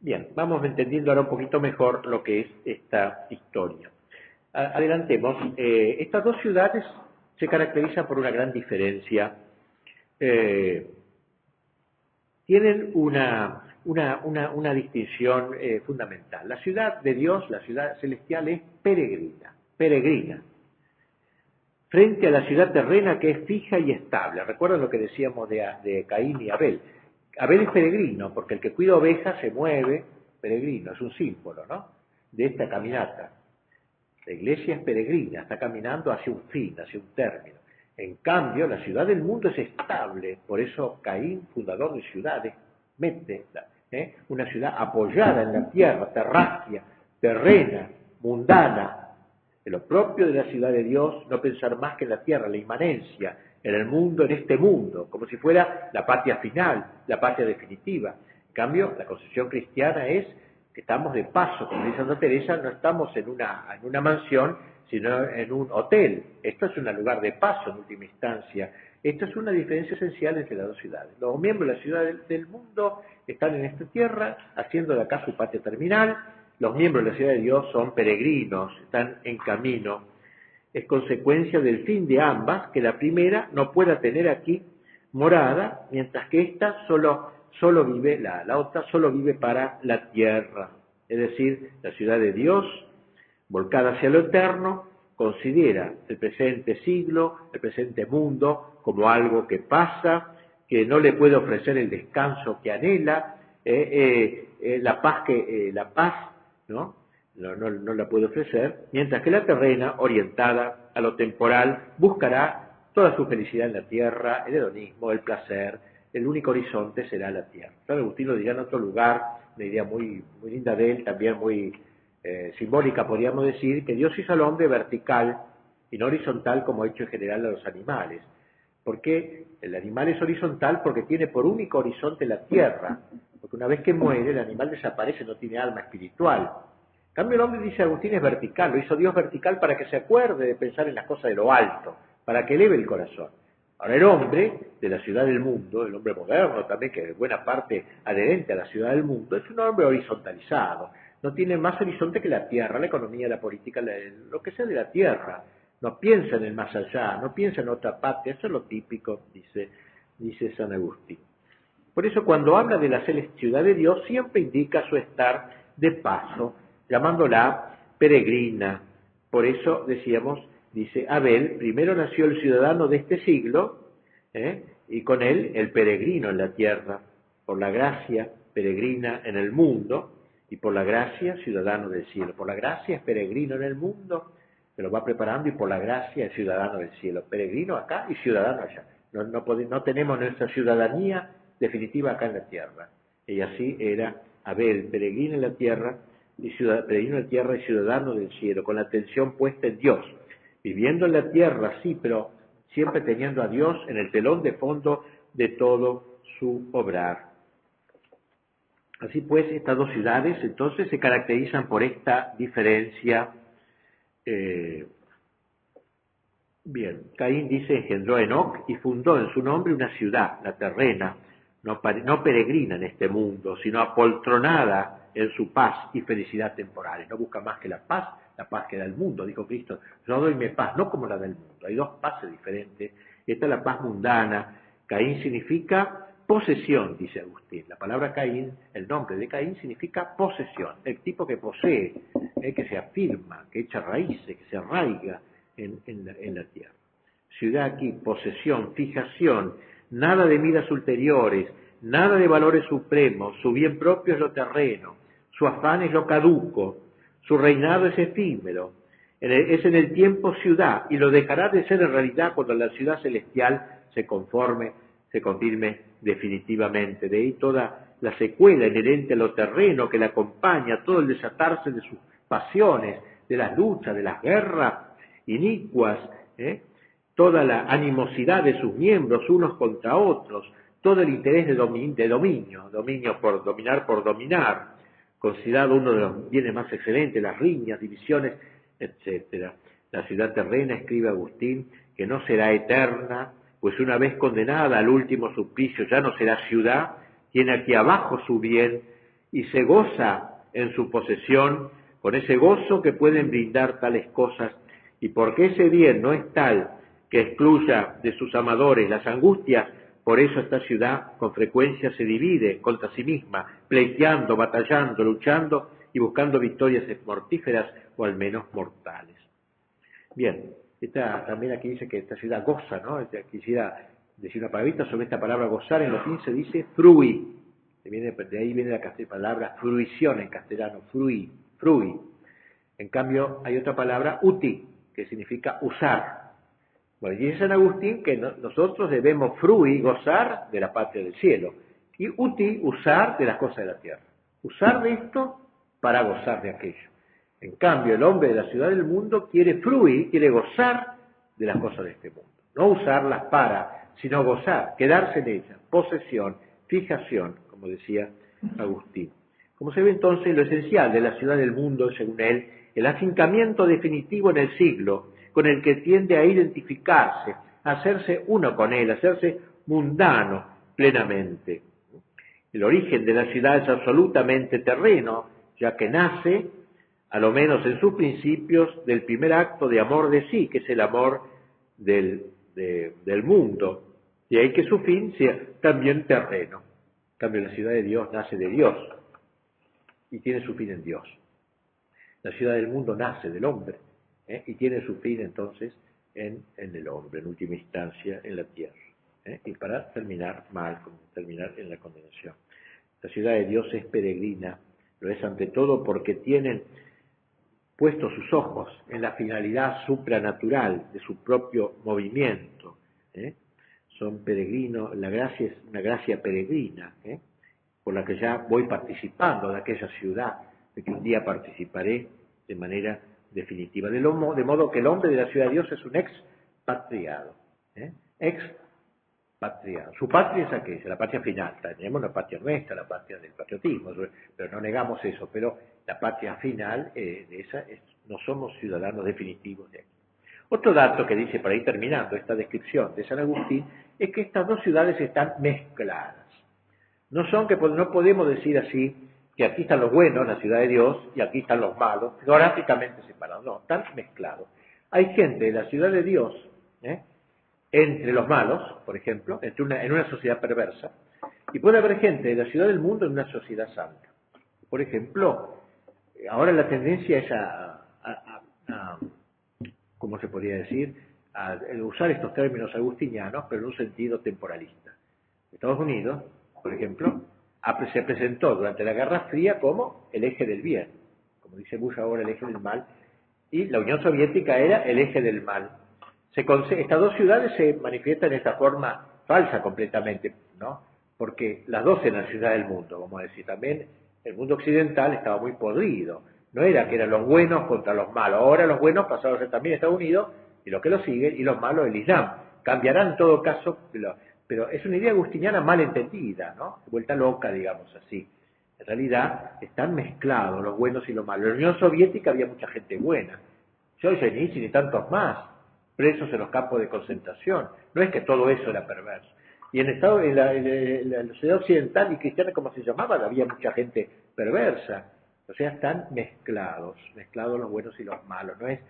Bien, vamos entendiendo ahora un poquito mejor lo que es esta historia. Adelantemos. Estas dos ciudades se caracterizan por una gran diferencia. Tienen una distinción fundamental. La ciudad de Dios, la ciudad celestial, es peregrina, frente a la ciudad terrena que es fija y estable. ¿Recuerdan lo que decíamos de Caín y Abel? Abel es peregrino, porque el que cuida ovejas se mueve, peregrino, es un símbolo, ¿no?, de esta caminata. La iglesia es peregrina, está caminando hacia un fin, hacia un término. En cambio, la ciudad del mundo es estable, por eso Caín, fundador de ciudades, mete una ciudad apoyada en la tierra, terráquea, terrena, mundana. De lo propio de la ciudad de Dios, no pensar más que en la tierra, la inmanencia, en el mundo, en este mundo, como si fuera la patria final, la patria definitiva. En cambio, la concepción cristiana es que estamos de paso, como dice Santa Teresa, no estamos en una mansión, sino en un hotel. Esto es un lugar de paso en última instancia. Esta es una diferencia esencial entre las dos ciudades. Los miembros de la ciudad del mundo están en esta tierra, haciendo de acá su patria terminal. Los miembros de la ciudad de Dios son peregrinos, están en camino. Es consecuencia del fin de ambas que la primera no pueda tener aquí morada, mientras que esta solo vive, la otra solo vive para la tierra. Es decir, la ciudad de Dios, volcada hacia lo eterno, considera el presente siglo, el presente mundo, como algo que pasa, que no le puede ofrecer el descanso que anhela, la paz, ¿no? No la puede ofrecer, mientras que la terrena, orientada a lo temporal, buscará toda su felicidad en la tierra, el hedonismo, el placer. El único horizonte será la tierra. San Agustín lo dirá en otro lugar, una idea muy linda de él, también muy simbólica, podríamos decir, que Dios hizo al hombre vertical y no horizontal como ha hecho en general a los animales. ¿Por qué? El animal es horizontal porque tiene por único horizonte la tierra, porque una vez que muere el animal desaparece, no tiene alma espiritual. En cambio el hombre, dice Agustín, es vertical, lo hizo Dios vertical para que se acuerde de pensar en las cosas de lo alto, para que eleve el corazón. Ahora el hombre de la ciudad del mundo, el hombre moderno también, que es buena parte adherente a la ciudad del mundo, es un hombre horizontalizado, no tiene más horizonte que la tierra, la economía, la política, lo que sea de la tierra. No piensa en el más allá, no piensa en otra parte, eso es lo típico, dice San Agustín. Por eso cuando habla de la ciudad de Dios siempre indica su estar de paso, llamándola peregrina. Por eso decíamos, dice Abel, primero nació el ciudadano de este siglo, y con él el peregrino en la tierra, por la gracia peregrina en el mundo, y por la gracia ciudadano del cielo. Por la gracia es peregrino en el mundo, se lo va preparando, y por la gracia es ciudadano del cielo. Peregrino acá y ciudadano allá. No tenemos nuestra ciudadanía definitiva acá en la tierra. Y así era Abel, peregrino en la tierra, peregrino de la tierra y ciudadano del cielo, con la atención puesta en Dios, viviendo en la tierra, sí, pero siempre teniendo a Dios en el telón de fondo de todo su obrar. Así pues, estas dos ciudades entonces se caracterizan por esta diferencia. Bien, Caín dice engendró a Enoc y fundó en su nombre una ciudad, la terrena, no peregrina en este mundo, sino apoltronada en su paz y felicidad temporales. No busca más que la paz que da el mundo, dijo Cristo. Yo doy mi paz, no como la del mundo. Hay dos paces diferentes. Esta es la paz mundana. Caín significa posesión, dice Agustín. La palabra Caín, el nombre de Caín significa posesión. El tipo que posee, que se afirma, que echa raíces, que se arraiga en la tierra. Ciudad aquí, posesión, fijación, nada de miras ulteriores, nada de valores supremos, su bien propio es lo terreno, su afán es lo caduco, su reinado es efímero, es en el tiempo ciudad, y lo dejará de ser en realidad cuando la ciudad celestial se confirme definitivamente. De ahí toda la secuela inherente a lo terreno que le acompaña, todo el desatarse de sus pasiones, de las luchas, de las guerras inicuas, toda la animosidad de sus miembros unos contra otros, todo el interés de dominio por dominar, considerado uno de los bienes más excelentes, las riñas, divisiones, etcétera. La ciudad terrena, escribe Agustín, que no será eterna, pues una vez condenada al último suplicio ya no será ciudad, tiene aquí abajo su bien y se goza en su posesión con ese gozo que pueden brindar tales cosas, y porque ese bien no es tal que excluya de sus amadores las angustias, por eso esta ciudad con frecuencia se divide contra sí misma, pleiteando, batallando, luchando y buscando victorias mortíferas o al menos mortales. Bien, también aquí dice que esta ciudad goza, ¿no? Quisiera decir una palabrita sobre esta palabra gozar. En latín se dice frui, de ahí viene la palabra fruición en castellano, frui. En cambio, hay otra palabra, uti, que significa usar. Bueno, y dice San Agustín que nosotros debemos frui, gozar de la patria del cielo, y uti, usar de las cosas de la tierra. Usar de esto para gozar de aquello. En cambio, el hombre de la ciudad del mundo quiere fruir, quiere gozar de las cosas de este mundo. No usarlas para, sino gozar, quedarse en ellas, posesión, fijación, como decía Agustín. Como se ve entonces, lo esencial de la ciudad del mundo, según él, el afincamiento definitivo en el siglo, con el que tiende a identificarse, a hacerse uno con él, a hacerse mundano plenamente. El origen de la ciudad es absolutamente terreno, ya que nace, a lo menos en sus principios, del primer acto de amor de sí, que es el amor del mundo. Y ahí que su fin sea también terreno. En cambio, la ciudad de Dios nace de Dios y tiene su fin en Dios. La ciudad del mundo nace del hombre y tiene su fin entonces en el hombre, en última instancia en la tierra. Y para terminar mal, terminar en la condenación. La ciudad de Dios es peregrina, lo es ante todo porque tienen puestos sus ojos en la finalidad supranatural de su propio movimiento. Son peregrinos, la gracia es una gracia peregrina, por la que ya voy participando de aquella ciudad, de que un día participaré de manera definitiva. De modo que el hombre de la ciudad de Dios es un expatriado. Expatriado. Su patria es aquella, la patria final. Tenemos la patria nuestra, la patria del patriotismo, pero no negamos eso. Pero la patria final de esa no somos ciudadanos definitivos de aquí. Otro dato que dice, para ir terminando esta descripción de San Agustín, es que estas dos ciudades están mezcladas. No podemos decir así que aquí están los buenos, la ciudad de Dios, y aquí están los malos, geográficamente separados. No, están mezclados. Hay gente de la ciudad de Dios, entre los malos, por ejemplo, en una sociedad perversa, y puede haber gente de la ciudad del mundo en una sociedad santa. Por ejemplo, ahora la tendencia es ¿cómo se podría decir?, a usar estos términos agustinianos, pero en un sentido temporalista. Estados Unidos, por ejemplo, se presentó durante la Guerra Fría como el eje del bien, como dice Bush ahora, el eje del mal, y la Unión Soviética era el eje del mal. Estas dos ciudades se manifiestan de esta forma falsa completamente, ¿no? Porque las dos eran la ciudad del mundo, vamos a decir. También El mundo occidental estaba muy podrido. No era que eran los buenos contra los malos. Ahora los buenos pasaron a ser también Estados Unidos y los que lo siguen, y los malos el Islam. Cambiarán en todo caso, pero es una idea agustiniana mal entendida, ¿no? Vuelta loca, digamos así. En realidad están mezclados los buenos y los malos. En la Unión Soviética había mucha gente buena. Solzhenitsyn y tantos más, presos en los campos de concentración. No es que todo eso era perverso. Y en la sociedad occidental y cristiana, como se llamaba, había mucha gente perversa. O sea, están mezclados los buenos y los malos. No es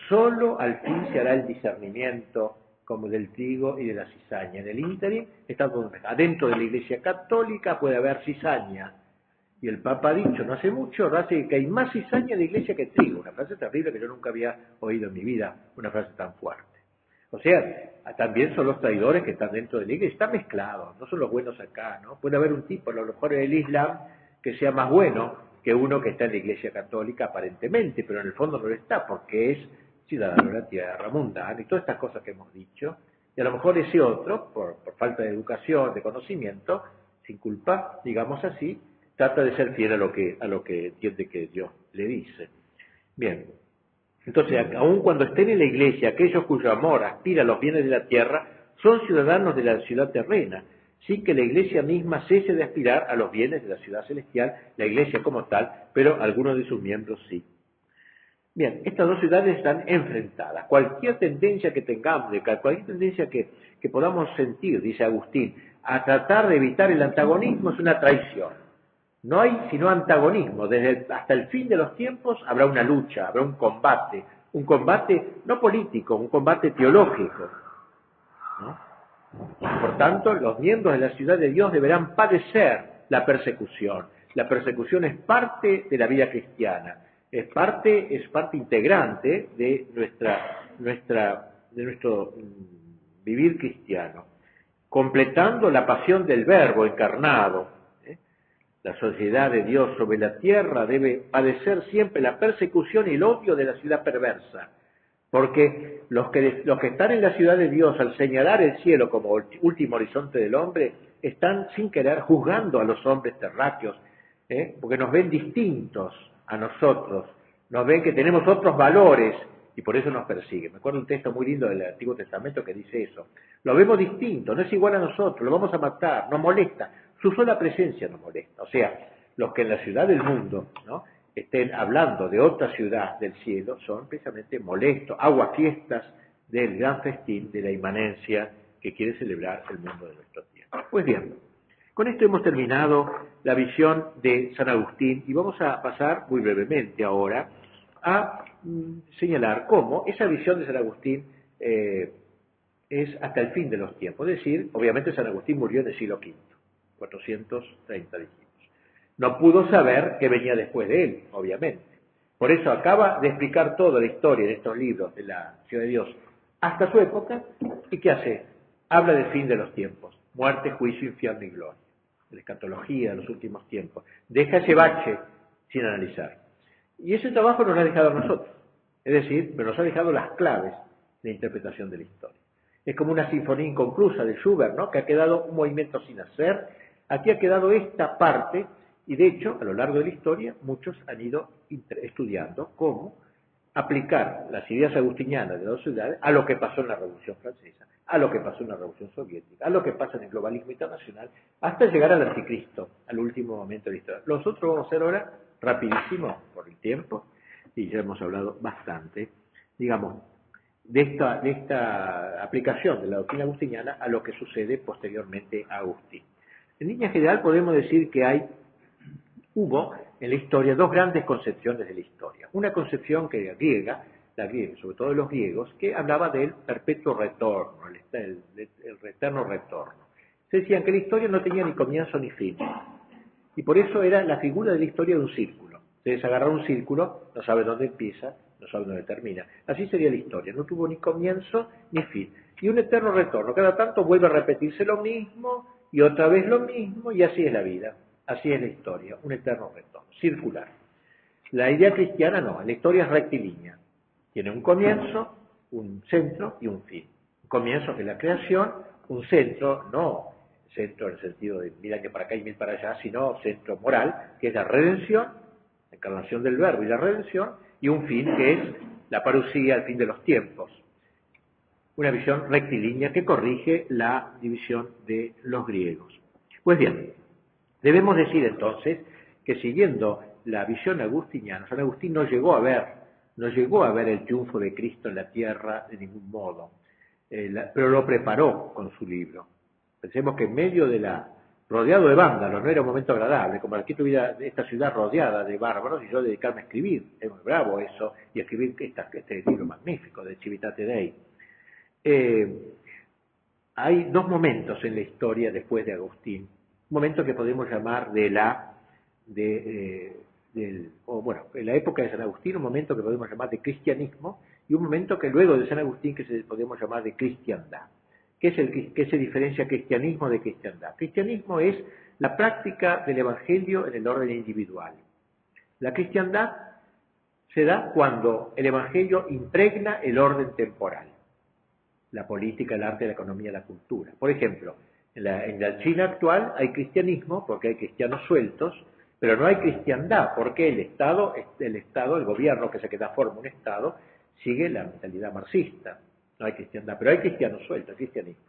solo al fin se hará el discernimiento como del trigo y de la cizaña. En el ínterin está todo mezclado. Adentro de la Iglesia Católica puede haber cizaña. Y el Papa ha dicho no hace mucho, que hay más cizaña en la Iglesia que trigo. Una frase terrible que yo nunca había oído en mi vida, una frase tan fuerte. O sea, también son los traidores que están dentro de la Iglesia. Están mezclados, no son los buenos acá, ¿no? Puede haber un tipo, a lo mejor en el Islam, que sea más bueno que uno que está en la Iglesia Católica aparentemente, pero en el fondo no lo está, porque es ciudadano de la tierra, mundano, y todas estas cosas que hemos dicho. Y a lo mejor ese otro, por falta de educación, de conocimiento, sin culpa, digamos así, trata de ser fiel a lo que entiende que Dios le dice. Bien, entonces, aun cuando estén en la iglesia, aquellos cuyo amor aspira a los bienes de la tierra, son ciudadanos de la ciudad terrena, sin que la iglesia misma cese de aspirar a los bienes de la ciudad celestial, la iglesia como tal, pero algunos de sus miembros sí. Bien, estas dos ciudades están enfrentadas. Cualquier tendencia que tengamos, cualquier tendencia que podamos sentir, dice Agustín, a tratar de evitar el antagonismo es una traición. No hay sino antagonismo. Hasta el fin de los tiempos habrá una lucha, habrá un combate no político, un combate teológico, ¿no? Por tanto, los miembros de la ciudad de Dios deberán padecer la persecución. La persecución es parte de la vida cristiana, es parte integrante de nuestro vivir cristiano, completando la pasión del Verbo encarnado. La sociedad de Dios sobre la tierra debe padecer siempre la persecución y el odio de la ciudad perversa, porque los que están en la ciudad de Dios al señalar el cielo como último horizonte del hombre, están sin querer juzgando a los hombres terráqueos, porque nos ven distintos a nosotros, nos ven que tenemos otros valores y por eso nos persiguen. Me acuerdo un texto muy lindo del Antiguo Testamento que dice eso. Lo vemos distinto, no es igual a nosotros, lo vamos a matar, nos molesta. Su sola presencia nos molesta. O sea, los que en la ciudad del mundo, ¿no?, estén hablando de otra ciudad del cielo son precisamente molestos, aguafiestas del gran festín de la inmanencia que quiere celebrar el mundo de nuestro tiempo. Pues bien, con esto hemos terminado la visión de San Agustín y vamos a pasar muy brevemente ahora a señalar cómo esa visión de San Agustín es hasta el fin de los tiempos. Es decir, obviamente San Agustín murió en el siglo V. 430 dijimos. No pudo saber qué venía después de él, obviamente. Por eso acaba de explicar toda la historia de estos libros de la Ciudad de Dios hasta su época. ¿Y qué hace? Habla del fin de los tiempos. Muerte, juicio, infierno y gloria. La escatología de los últimos tiempos. Deja ese bache sin analizar. Y ese trabajo nos lo ha dejado a nosotros. Es decir, nos ha dejado las claves de interpretación de la historia. Es como una sinfonía inconclusa de Schubert, ¿no?, que ha quedado un movimiento sin hacer. Aquí ha quedado esta parte, y de hecho, a lo largo de la historia, muchos han ido estudiando cómo aplicar las ideas agustinianas de las dos ciudades a lo que pasó en la Revolución Francesa, a lo que pasó en la Revolución Soviética, a lo que pasa en el globalismo internacional, hasta llegar al anticristo, al último momento de la historia. Nosotros vamos a hacer ahora, rapidísimo, por el tiempo, y ya hemos hablado bastante, digamos, de esta aplicación de la doctrina agustiniana a lo que sucede posteriormente a Agustín. En línea general podemos decir que hubo en la historia dos grandes concepciones de la historia. Una concepción que era griega, sobre todo de los griegos, que hablaba del perpetuo retorno, el eterno retorno. Se decían que la historia no tenía ni comienzo ni fin. Y por eso era la figura de la historia de un círculo. Ustedes agarran un círculo, no saben dónde empieza, no saben dónde termina. Así sería la historia, no tuvo ni comienzo ni fin. Y un eterno retorno, cada tanto vuelve a repetirse lo mismo y otra vez lo mismo, y así es la vida, así es la historia, un eterno retorno, circular. La idea cristiana no, la historia es rectilínea. Tiene un comienzo, un centro y un fin. Un comienzo que es la creación, un centro, no, centro en el sentido de 1000 años para acá y 1000 para allá, sino centro moral, que es la redención, la encarnación del verbo y la redención, y un fin que es la parusía, el fin de los tiempos. Una visión rectilínea que corrige la división de los griegos. Pues bien, debemos decir entonces que siguiendo la visión agustiniana, San Agustín no llegó a ver el triunfo de Cristo en la tierra de ningún modo, pero lo preparó con su libro. Pensemos que en medio rodeado de vándalos, no era un momento agradable, como aquí tuviera esta ciudad rodeada de bárbaros y yo dedicarme a escribir, es muy bravo eso, y escribir este libro magnífico de Civitate Dei. Hay dos momentos en la historia después de Agustín, un momento que podemos llamar en la época de San Agustín, un momento que podemos llamar de cristianismo, y un momento que luego de San Agustín que podemos llamar de cristiandad. ¿Qué se diferencia cristianismo de cristiandad? Cristianismo es la práctica del evangelio en el orden individual. La cristiandad se da cuando el evangelio impregna el orden temporal, la política, el arte, la economía, la cultura. Por ejemplo, en la China actual hay cristianismo porque hay cristianos sueltos, pero no hay cristiandad porque el gobierno que forma un Estado, sigue la mentalidad marxista. No hay cristiandad, pero hay cristianos sueltos, cristianismo.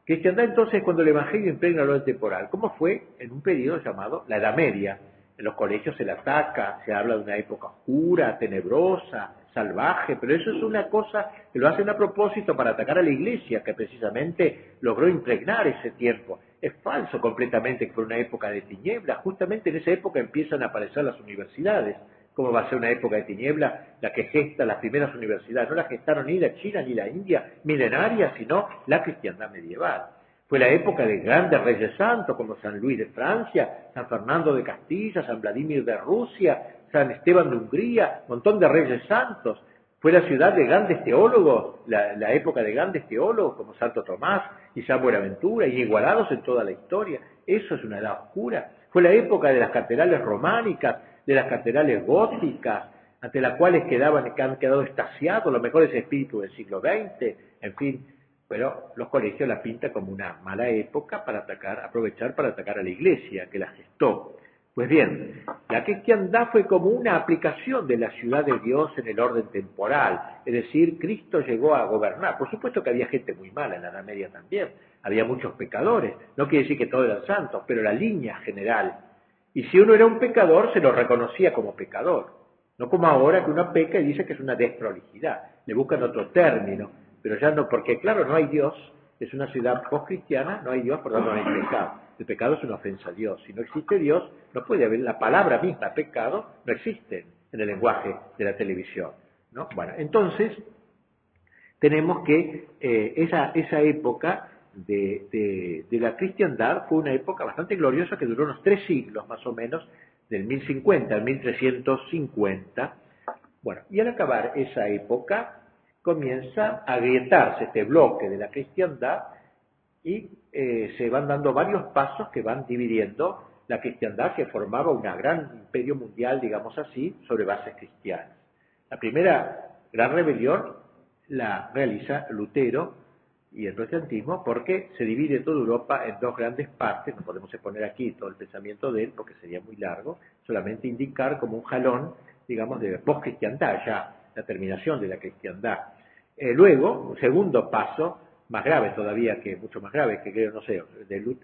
Cristiandad entonces es cuando el evangelio impregna el orden temporal, como fue en un periodo llamado la Edad Media. En los colegios se la ataca, se habla de una época oscura, tenebrosa, salvaje, pero eso es una cosa que lo hacen a propósito para atacar a la Iglesia, que precisamente logró impregnar ese tiempo. Es falso completamente que fue una época de tinieblas, justamente en esa época empiezan a aparecer las universidades. ¿Cómo va a ser una época de tiniebla la que gesta las primeras universidades? No las gestaron ni la China ni la India milenaria, sino la cristiandad medieval. Fue la época de grandes reyes santos como San Luis de Francia, San Fernando de Castilla, San Vladimir de Rusia, San Esteban de Hungría, un montón de reyes santos. Fue la ciudad de grandes teólogos, la época de grandes teólogos como Santo Tomás y San Buenaventura, inigualados en toda la historia. Eso es una edad oscura. Fue la época de las catedrales románicas, de las catedrales góticas, ante las cuales que han quedado extasiados los mejores espíritus del siglo XX, en fin, pero los colegios la pintan como una mala época para aprovechar para atacar a la Iglesia que la gestó. Pues bien, la cristiandad fue como una aplicación de la ciudad de Dios en el orden temporal, es decir, Cristo llegó a gobernar. Por supuesto que había gente muy mala en la Edad Media también, había muchos pecadores, no quiere decir que todos eran santos, pero la línea general. Y si uno era un pecador, se lo reconocía como pecador. No como ahora que uno peca y dice que es una desprolijidad. Le buscan otro término, pero ya no, porque claro, no hay Dios. Es una ciudad post-cristiana, no hay Dios, por lo tanto no hay pecado. El pecado es una ofensa a Dios. Si no existe Dios, no puede haber, la palabra misma, pecado, no existe en el lenguaje de la televisión, ¿no? Bueno, entonces, tenemos que esa época de la cristiandad fue una época bastante gloriosa que duró unos 3 siglos más o menos, del 1050 al 1350. Bueno, y al acabar esa época comienza a agrietarse este bloque de la cristiandad y se van dando varios pasos que van dividiendo la cristiandad, que formaba un gran imperio mundial, digamos así, sobre bases cristianas. La primera gran rebelión la realiza Lutero y el protestantismo porque se divide toda Europa en dos grandes partes. No podemos exponer aquí todo el pensamiento de él porque sería muy largo, solamente indicar como un jalón, digamos, de poscristiandad, ya la terminación de la cristiandad. Luego, un segundo paso, más grave todavía, mucho más grave que creo, no sé,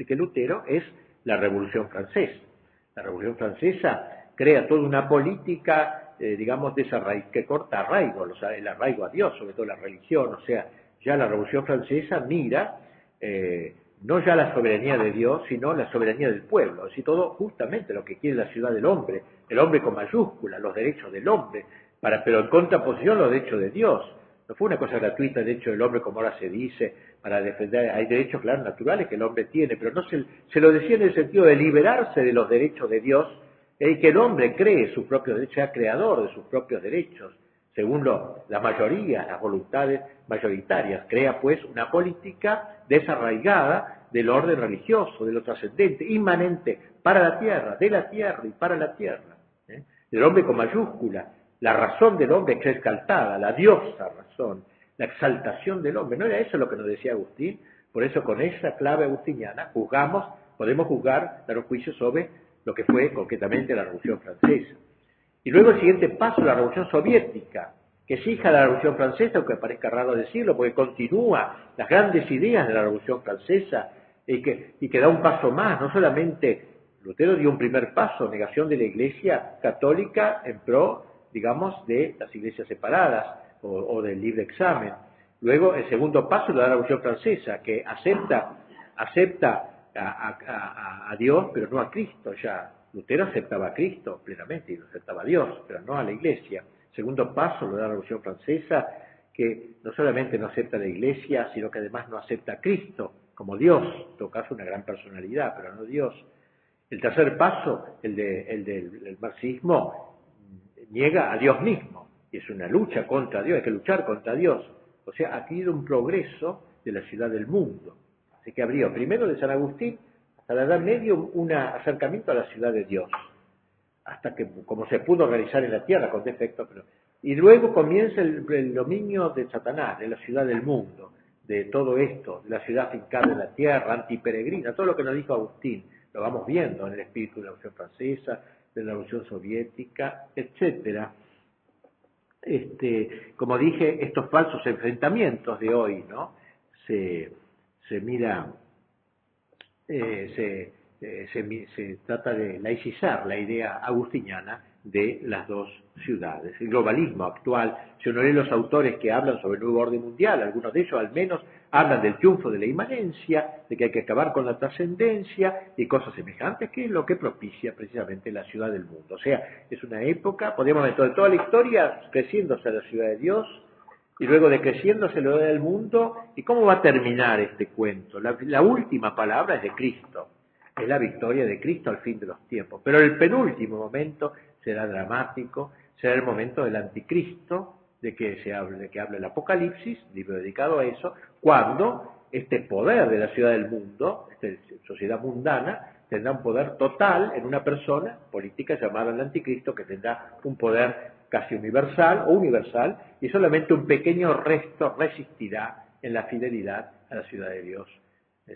que Lutero, es la Revolución Francesa. La Revolución Francesa crea toda una política, digamos, que corta arraigo, el arraigo a Dios, sobre todo la religión. O sea, ya la Revolución Francesa mira no ya la soberanía de Dios, sino la soberanía del pueblo. Es decir, todo justamente lo que quiere la ciudad del hombre, el hombre con mayúscula, los derechos del hombre, pero en contraposición los derechos de Dios. No fue una cosa gratuita el derecho del hombre, como ahora se dice, para defender. Hay derechos, claro, naturales que el hombre tiene, pero no se lo decía en el sentido de liberarse de los derechos de Dios, y que el hombre cree sus propios derechos, sea creador de sus propios derechos, según la mayoría, las voluntades mayoritarias. Crea, pues, una política desarraigada del orden religioso, de lo trascendente, inmanente para la tierra, de la tierra y para la tierra. El hombre con mayúscula. La razón del hombre que es exaltada, la diosa razón, la exaltación del hombre. ¿No era eso lo que nos decía Agustín? Por eso con esa clave agustiniana podemos juzgar, dar un juicio sobre lo que fue concretamente la Revolución Francesa. Y luego el siguiente paso, la Revolución Soviética, que es hija de la Revolución Francesa, aunque parezca raro decirlo, porque continúa las grandes ideas de la Revolución Francesa y que da un paso más. No solamente Lutero dio un primer paso, negación de la Iglesia católica en pro, digamos, de las iglesias separadas o del libre examen. Luego el segundo paso lo da la Revolución Francesa, que acepta a Dios, pero no a Cristo ya. Lutero aceptaba a Cristo plenamente y lo aceptaba a Dios, pero no a la Iglesia. Segundo paso lo da la Revolución Francesa, que no solamente no acepta a la Iglesia, sino que además no acepta a Cristo como Dios, en todo caso una gran personalidad, pero no Dios. El tercer paso, el del marxismo, niega a Dios mismo, y es una lucha contra Dios, hay que luchar contra Dios. O sea, ha habido un progreso de la ciudad del mundo. Así que habría primero de San Agustín hasta la Edad Media un acercamiento a la ciudad de Dios, hasta que, como se pudo organizar en la tierra con defectos, y luego comienza el dominio de Satanás, de la ciudad del mundo, de todo esto, de la ciudad fincada en la tierra, antiperegrina, todo lo que nos dijo Agustín, lo vamos viendo en el espíritu de la Revolución Francesa, de la Revolución Soviética, etcétera. Como dije, estos falsos enfrentamientos de hoy, ¿no? Se mira, se trata de laicizar la idea agustiniana de las dos ciudades. El globalismo actual, si uno lee los autores que hablan sobre el nuevo orden mundial, algunos de ellos al menos hablan del triunfo de la inmanencia, de que hay que acabar con la trascendencia y cosas semejantes, que es lo que propicia precisamente la ciudad del mundo. O sea, es una época, podríamos ver toda la historia creciéndose a la ciudad de Dios, y luego decreciéndose lo del mundo. ¿Y cómo va a terminar este cuento? La última palabra es de Cristo, es la victoria de Cristo al fin de los tiempos. Pero el penúltimo momento será dramático, será el momento del anticristo, de que habla el Apocalipsis, libro dedicado a eso, cuando este poder de la ciudad del mundo, esta sociedad mundana, tendrá un poder total en una persona política llamada el anticristo, que tendrá un poder casi universal, y solamente un pequeño resto resistirá en la fidelidad a la ciudad de Dios.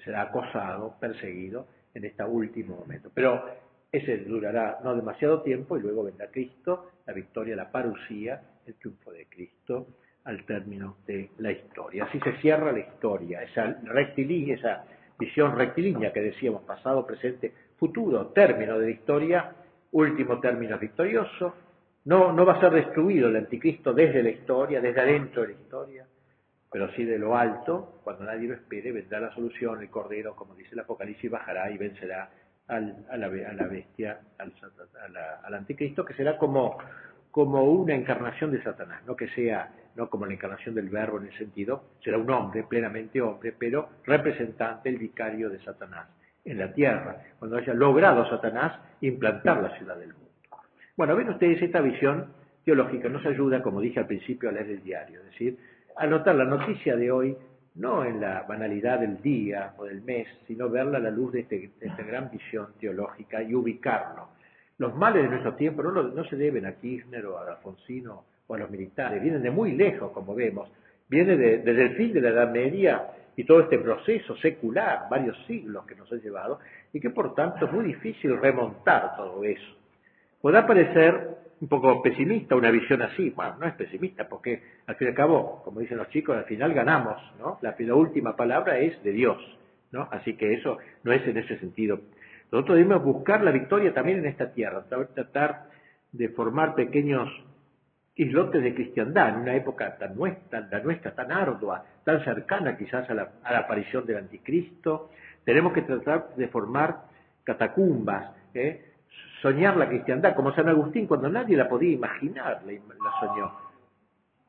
Será acosado, perseguido en este último momento. Pero ese durará no demasiado tiempo y luego vendrá Cristo, la victoria, la parusía, el triunfo de Cristo al término de la historia. Así se cierra la historia, esa visión rectilínea que decíamos, pasado, presente, futuro, término de la historia, último término victorioso. No va a ser destruido el anticristo desde la historia, desde adentro de la historia, pero sí de lo alto, cuando nadie lo espere, vendrá la solución, el Cordero, como dice el Apocalipsis, bajará y vencerá a la bestia, al anticristo, que será como una encarnación de Satanás, no como la encarnación del Verbo en el sentido, será un hombre, plenamente hombre, pero representante, el vicario de Satanás en la tierra, cuando haya logrado Satanás implantar la ciudad del mundo. Bueno, ven ustedes, esta visión teológica nos ayuda, como dije al principio, a leer el diario, es decir, a notar la noticia de hoy, no en la banalidad del día o del mes, sino verla a la luz de esta gran visión teológica y ubicarlo. Los males de nuestro tiempo no se deben a Kirchner o a Alfonsino o a los militares, vienen de muy lejos, como vemos, viene desde el fin de la Edad Media y todo este proceso secular, varios siglos que nos ha llevado, y que por tanto es muy difícil remontar todo eso. Podrá parecer un poco pesimista una visión así. Bueno, no es pesimista porque al fin y al cabo, como dicen los chicos, al final ganamos, ¿no? La última palabra es de Dios, ¿no? Así que eso no es en ese sentido. Nosotros debemos buscar la victoria también en esta tierra, tratar de formar pequeños islotes de cristiandad en una época la nuestra, tan ardua, tan cercana quizás a la aparición del anticristo. Tenemos que tratar de formar catacumbas, soñar la cristiandad, como San Agustín, cuando nadie la podía imaginar, la soñó.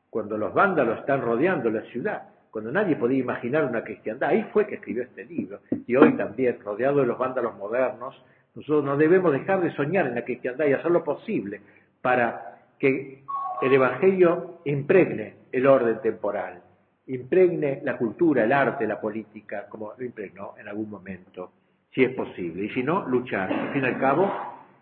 Cuando los vándalos están rodeando la ciudad, cuando nadie podía imaginar una cristiandad, ahí fue que escribió este libro. Y hoy también, rodeado de los vándalos modernos, nosotros no debemos dejar de soñar en la cristiandad y hacer lo posible para que el Evangelio impregne el orden temporal, impregne la cultura, el arte, la política, como lo impregnó en algún momento, si es posible. Y si no, luchar. Al fin y al cabo,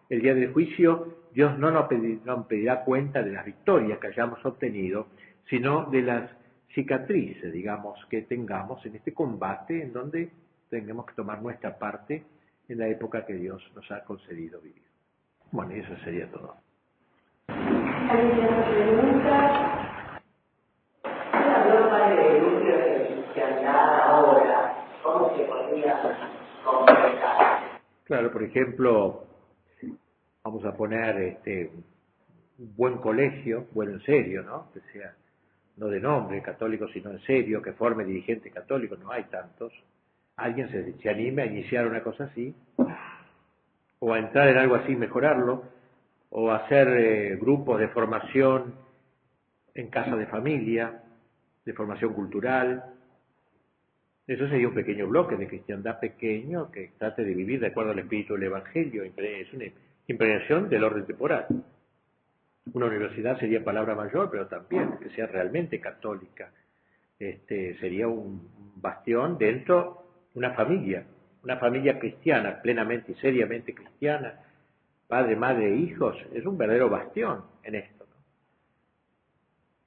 el día del juicio, Dios no nos pedirá cuenta de las victorias que hayamos obtenido, sino de las cicatrices, digamos, que tengamos en este combate en donde tengamos que tomar nuestra parte en la época que Dios nos ha concedido vivir. Bueno, y eso sería todo.
¿Alguien tiene pregunta? La broma de núcleo de cristiandad ahora, ¿cómo se podría completar?
Claro, por ejemplo, vamos a poner un buen colegio, bueno en serio, ¿no? Que sea no de nombre católico, sino en serio, que forme dirigentes católicos, no hay tantos. Alguien se anime a iniciar una cosa así, o a entrar en algo así, mejorarlo, o hacer grupos de formación en casa de familia, de formación cultural. Eso sería un pequeño bloque de cristiandad pequeño que trate de vivir de acuerdo al espíritu del Evangelio. Es una impregnación del orden temporal. Una universidad sería palabra mayor, pero también que sea realmente católica. Sería un bastión dentro de una familia cristiana, plenamente y seriamente cristiana, padre, madre e hijos, es un verdadero bastión en esto, ¿no?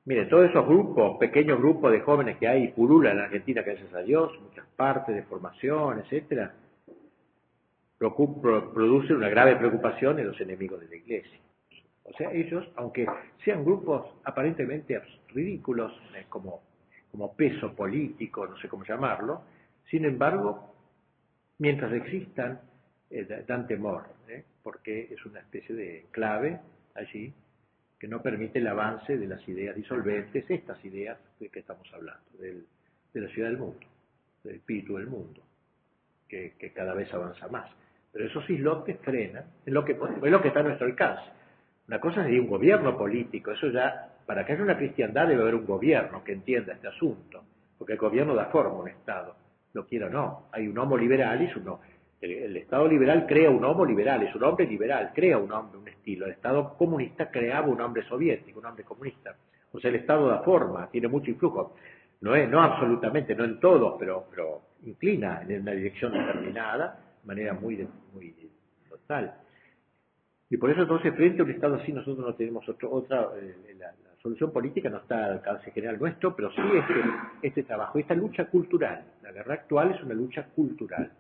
Mire, todos esos grupos, pequeños grupos de jóvenes que hay, pululan en Argentina, gracias a Dios, muchas partes de formación, etcétera, producen una grave preocupación en los enemigos de la Iglesia. O sea, ellos, aunque sean grupos aparentemente ridículos, como peso político, no sé cómo llamarlo, sin embargo, mientras existan, dan temor, porque es una especie de enclave allí que no permite el avance de las ideas disolventes, estas ideas de que estamos hablando, de la ciudad del mundo, del espíritu del mundo, que cada vez avanza más. Pero esos islotes frenan en lo que está a nuestro alcance. Una cosa sería un gobierno político, eso ya, para que haya una cristiandad debe haber un gobierno que entienda este asunto, porque el gobierno da forma a un Estado, lo quiera o no. Hay un homo liberalis, el Estado liberal crea un homo liberalis, un hombre liberal, crea un hombre, un estilo. El Estado comunista creaba un hombre soviético, un hombre comunista. O sea, el Estado da forma, tiene mucho influjo. No absolutamente, no en todo, pero inclina en una dirección determinada, de manera muy total. Y por eso entonces frente a un Estado así nosotros no tenemos la solución política no está al alcance general nuestro, pero sí este trabajo, esta lucha cultural. La guerra actual es una lucha cultural.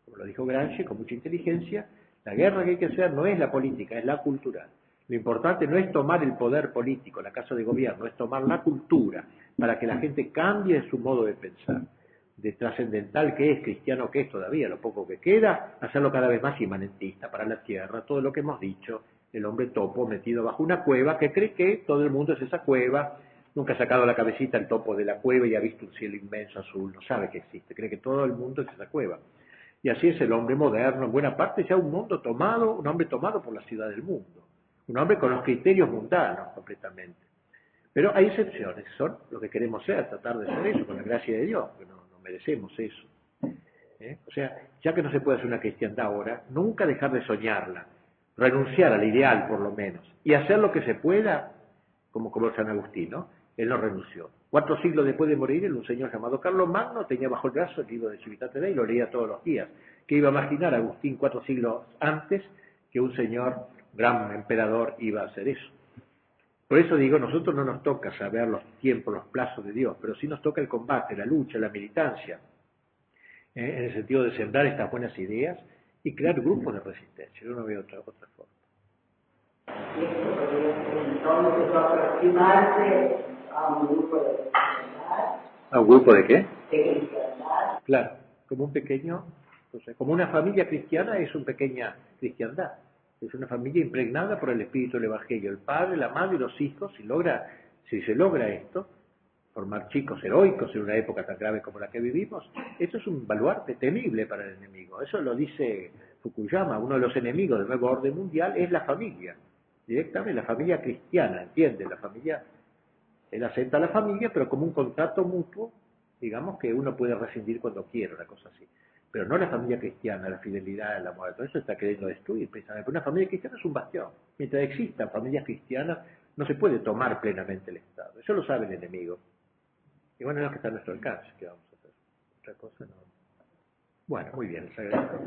Como lo dijo Gramsci con mucha inteligencia, la guerra que hay que hacer no es la política, es la cultural. Lo importante no es tomar el poder político, la casa de gobierno, es tomar la cultura para que la gente cambie su modo de pensar. De trascendental que es, cristiano que es todavía, lo poco que queda, hacerlo cada vez más inmanentista para la tierra, todo lo que hemos dicho, el hombre topo metido bajo una cueva que cree que todo el mundo es esa cueva, nunca ha sacado la cabecita el topo de la cueva y ha visto un cielo inmenso azul, no sabe que existe, cree que todo el mundo es esa cueva. Y así es el hombre moderno, en buena parte ya un hombre tomado por la ciudad del mundo, un hombre con los criterios mundanos completamente. Pero hay excepciones, son lo que queremos ser, tratar de ser eso, con la gracia de Dios, que no merecemos eso. O sea, ya que no se puede hacer una cristiandad ahora, nunca dejar de soñarla, renunciar al ideal por lo menos, y hacer lo que se pueda, como San Agustín, ¿no? Él no renunció. 4 siglos después de morir, un señor llamado Carlos Magno tenía bajo el brazo el libro de Civitate Dei y lo leía todos los días. ¿Qué iba a imaginar Agustín 4 siglos antes que un señor, gran emperador, iba a hacer eso? Por eso digo, nosotros no nos toca saber los tiempos, los plazos de Dios, pero sí nos toca el combate, la lucha, la militancia, en el sentido de sembrar estas buenas ideas y crear grupos de resistencia. Yo no veo otra forma.
Y esto podría ser entonces aproximarse a un grupo de cristiandad.
¿A un grupo de qué?
De cristiandad.
Claro, como un pequeño, entonces, como una familia cristiana es una pequeña cristiandad. Es una familia impregnada por el espíritu del Evangelio. El padre, la madre y los hijos, si se logra esto, formar chicos heroicos en una época tan grave como la que vivimos, esto es un baluarte temible para el enemigo. Eso lo dice Fukuyama, uno de los enemigos del nuevo orden mundial es la familia. Directamente, la familia cristiana, ¿entiende? La familia, él acepta a la familia, pero como un contrato mutuo, digamos que uno puede rescindir cuando quiera, una cosa así. Pero no la familia cristiana, la fidelidad, el amor, todo eso está queriendo destruir precisamente. Pero una familia cristiana es un bastión. Mientras existan familias cristianas, no se puede tomar plenamente el Estado. Eso lo sabe el enemigo. Y bueno, es lo que está a nuestro alcance, que vamos a hacer. Otra cosa no. Bueno, muy bien, les agradezco.